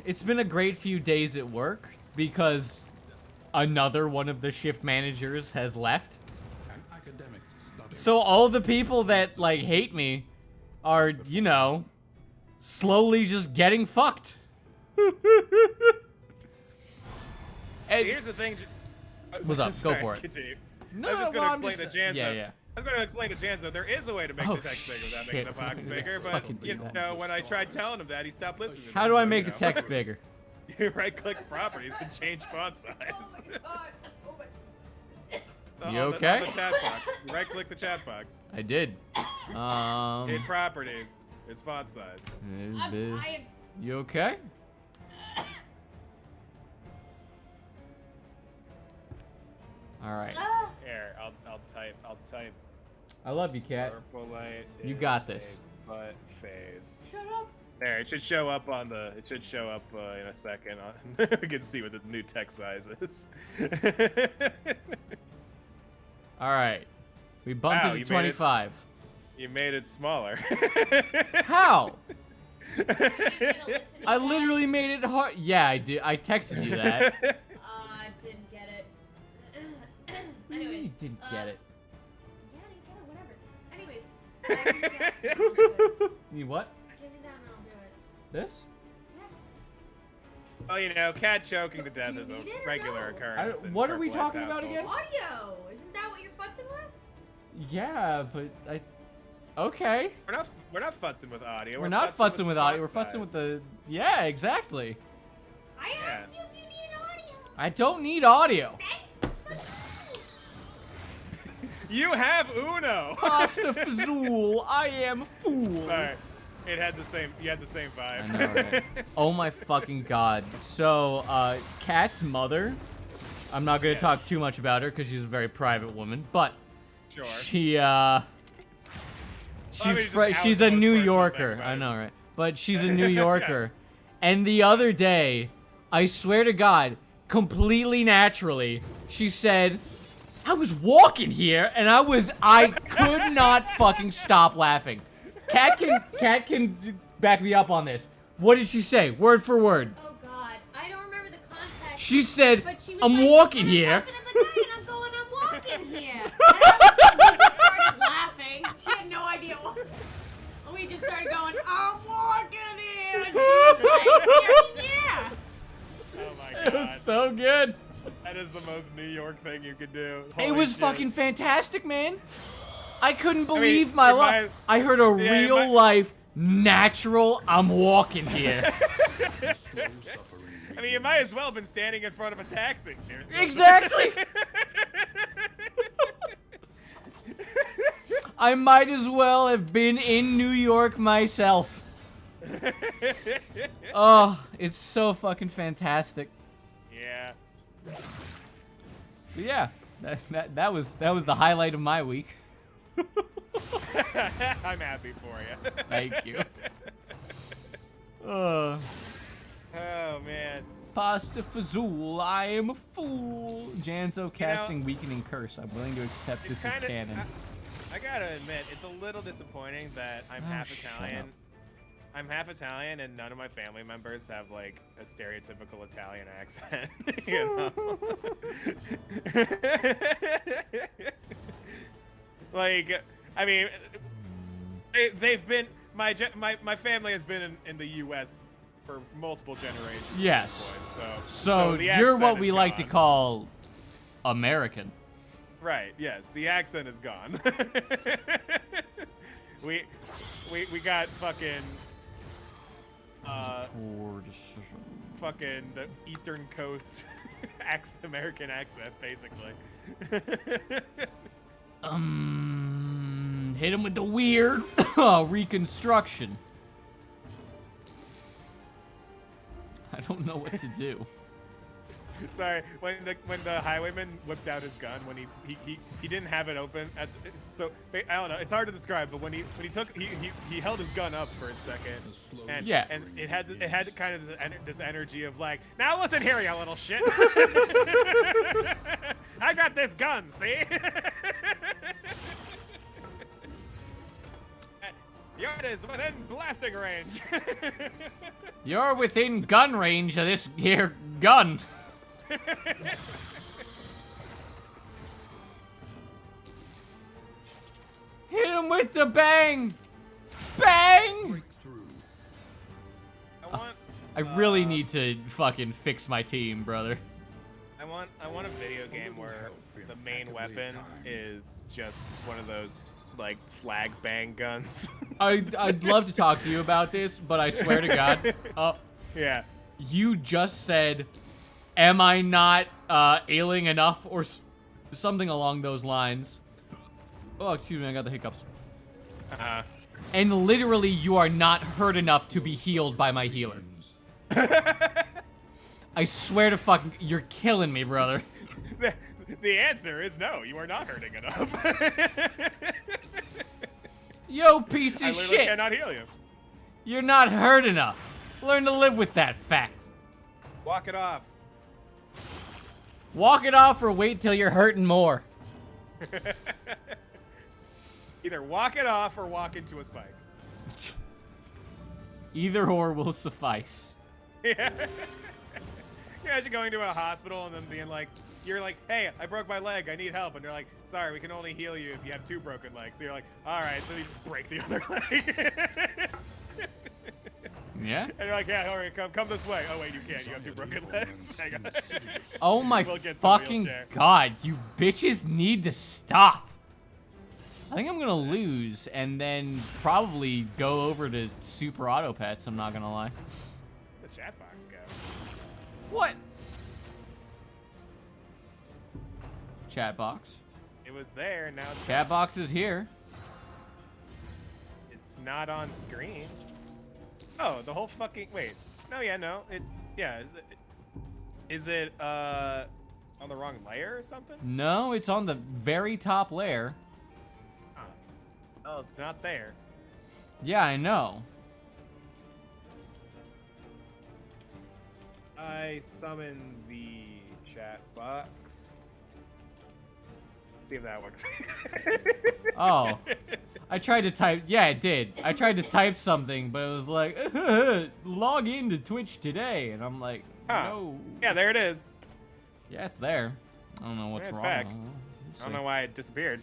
It's been a great few days at work because another one of the shift managers has left. An academic study. So all the people that like hate me are, you know, slowly just getting fucked. And Here's the thing. What's up? Go for it. Continue. No, I was just well, gonna I'm explain just- to Janzo. yeah, yeah. I was going to explain to Janzo there is a way to make Oh, the text bigger without shit. making the box bigger, but Fucking do you that. know, when I tried telling him that, he stopped listening. to how me, do I so, make you the know. text bigger? You right-click properties and change font size. On You the- okay? on the chat box. You right-click the chat box. I did. In properties, it's font size. You okay? All right. Here, I'll type. I love you, cat. Purple light. You is got this. a Butt phase. Shut up. There, it should show up on the. It should show up in a second. We can see what the new text size is. All right. We bumped Wow, it you to made it. 25. You made it smaller. How? I I literally made it hard. Yeah, I did. I texted you that. Didn't get it. What do you mean Anyways. you didn't get it? Yeah, I didn't get it. Whatever. Anyways. I'll do it. You what? Give me that and I'll do it. This? Yeah. Well, you know, cat choking to death is a need it or regular no? occurrence. in What are we Purple Light's talking about household. again? Audio. Isn't that what you're futzing with? Yeah, but I. Okay. We're not futzing with audio. We're not futzing with audio. We're font futzing with size. the. Yeah, exactly. I Yeah. asked you if you needed audio. I don't need audio. You have Uno. Pasta Fazool, I am a fool. Sorry, it had the same. You had the same vibe. I know, right? Oh my fucking god. So, Kat's mother, I'm not gonna Yes. talk too much about her because she's a very private woman, but Sure. she, mean, just out she's the a most New personal Yorker. thing, I right? know, right? But she's a New Yorker. And the other day, I swear to God, completely naturally, she said, I was walking here and I could not fucking stop laughing. Kat can back me up on this. What did she say? Word for word. Oh God, I don't remember the context. She said, But she was I'm like, walking "We were here. talking at Italian. I'm going, I'm walking here. And all of a sudden, we just started laughing. She had no idea what. And we just started going, I'm walking here. And she was like, yeah. Oh my It god. was so good. That is the most New York thing you could do. It Holy was shit. fucking fantastic, man. I couldn't believe it my might- luck. I heard a yeah, it real might- life, natural, I'm walking here. I mean, you might as well have been standing in front of a taxi. Exactly. I might as well have been in New York myself. Oh, it's so fucking fantastic. Yeah. But yeah, that was the highlight of my week. I'm happy for you. Thank you. Oh man. Pasta Fazool, I am a fool. Janzo casting weakening curse. I'm willing to accept this as canon. I gotta admit, it's a little disappointing that I'm Oh, half shut Italian. up. I'm half Italian, and none of my family members have like a stereotypical Italian accent. You know? Like, I mean, they've been my family has been in the U.S. for multiple generations. at this Yes. point, So the you're accent what we is like to gone. call American. Right. Yes, the accent is gone. we got fucking fucking the Eastern Coast American accent, basically. Hit him with the weird reconstruction. I don't know what to do. Sorry, when the highwayman whipped out his gun when he didn't have it open so I don't know, it's hard to describe, but when he held his gun up for a second, and Yeah. and it had kind of this energy of like, now listen here, you little shit. I got this gun, see? Yours is within blasting range. You're within gun range of this here gun. Hit him with the bang! Bang! I really need to fucking fix my team, brother. I want a video game where the main weapon is just one of those like flag bang guns. I'd love to talk to you about this, but I swear to God, Yeah. you just said, "Am I not ailing enough?" or something along those lines. Oh, excuse me, I got the hiccups. And literally, you are not hurt enough to be healed by my healer. I swear to fucking, you're killing me, brother. The answer is no. You are not hurting enough. Yo, piece I of literally shit. cannot heal you. You're not hurt enough. Learn to live with that fact. Walk it off. Walk it off or wait till you're hurting more. Either walk it off or walk into a spike. Either or will suffice. Yeah. Imagine going to a hospital and then being like, you're like, hey, I broke my leg, I need help. And they're like, sorry, we can only heal you if you have 2 broken legs. So you're like, all right, so you just break the other leg. Yeah? And you're like, yeah, all right, come this way. Oh, wait, you can't. You have 2 broken legs. Hang on. Oh my We'll get the fucking wheelchair. god, you bitches need to stop. I think I'm gonna lose and then probably go over to Super Auto Pets, I'm not gonna lie. Where'd the chat box go? What? Chat box. It was there, now it's Chat box is here. It's not on screen. Oh, the whole fucking wait. No, yeah, no. Is it on the wrong layer or something? No, it's on the very top layer. Huh. Oh, it's not there. Yeah, I know. I summon the chat box. See if that works. Oh. I tried to type, yeah, it did. I tried to type something, but it was like, log into Twitch today. And I'm like, Huh. no. Yeah, there it is. Yeah, it's there. I don't know what's it's wrong. back. We'll I don't see. know why it disappeared.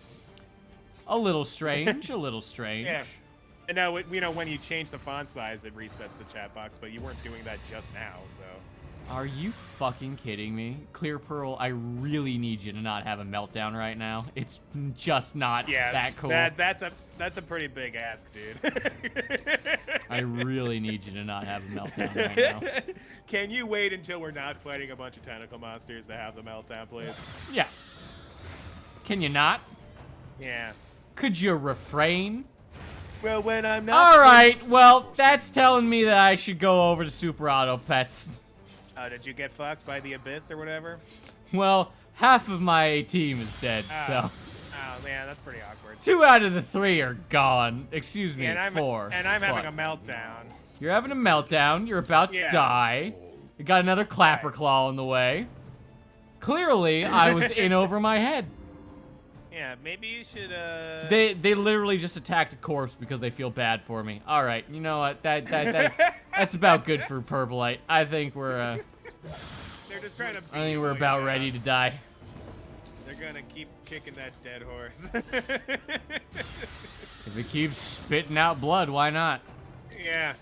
A little strange. A little strange. Yeah. And now, you know, when you change the font size, it resets the chat box, but you weren't doing that just now, so. Are you fucking kidding me? Clear Pearl, I really need you to not have a meltdown right now. It's just not Yeah, that cool. that's a pretty big ask, dude. I really need you to not have a meltdown right now. Can you wait until we're not fighting a bunch of tentacle monsters to have the meltdown, please? Yeah. Can you not? Yeah. Could you refrain? Well, when I'm not. All right, well, that's telling me that I should go over to Super Auto Pets. Oh, did you get fucked by the abyss or whatever? Well, half of my team is dead, so Oh man, that's pretty awkward. 2 out of the 3 are gone. Excuse me, Yeah, and I'm 4. having What? a meltdown. You're having a meltdown. You're about to Yeah. die. You got another Clapper Claw in the way. Clearly, I was in over my head. Yeah, maybe you should. They literally just attacked a corpse because they feel bad for me. All right, you know what? That's about good for Purplite. I think we're They're just trying to. I think we're about ready to die. They're gonna keep kicking that dead horse. If it keeps spitting out blood, why not? Yeah.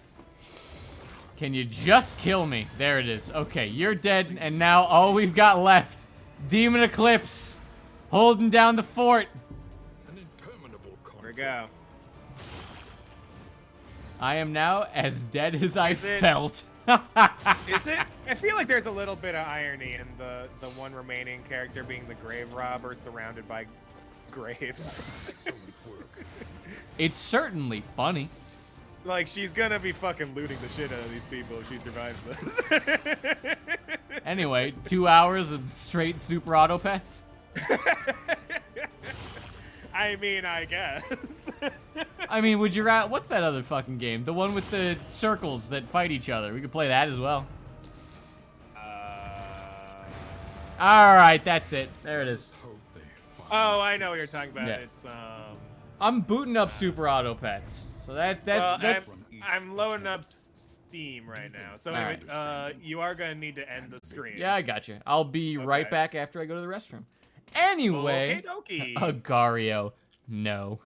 Can you just kill me? There it is. Okay, you're dead, and now all we've got left, Demon Eclipse, holding down the fort. An interminable Here we conflict. go. I am now as dead as I Is it- felt. Is it? I feel like there's a little bit of irony in the one remaining character being the grave robber surrounded by graves. Excellent work. It's certainly funny. Like, she's gonna be fucking looting the shit out of these people if she survives this. Anyway, 2 hours of straight Super Auto Pets. I mean, I guess. I mean, would you rather? What's that other fucking game? The one with the circles that fight each other. We could play that as well. All right, that's it. There it is. Hope they find Oh, I know what you're talking about. Yeah. It's I'm booting up Super Auto Pets. So that's well, I'm loading up Steam right now. So anyway, Alright. you are gonna need to end the stream. yeah, I got you. I'll be right Okay. back after I go to the restroom. Anyway, Okie dokie. Agario, no.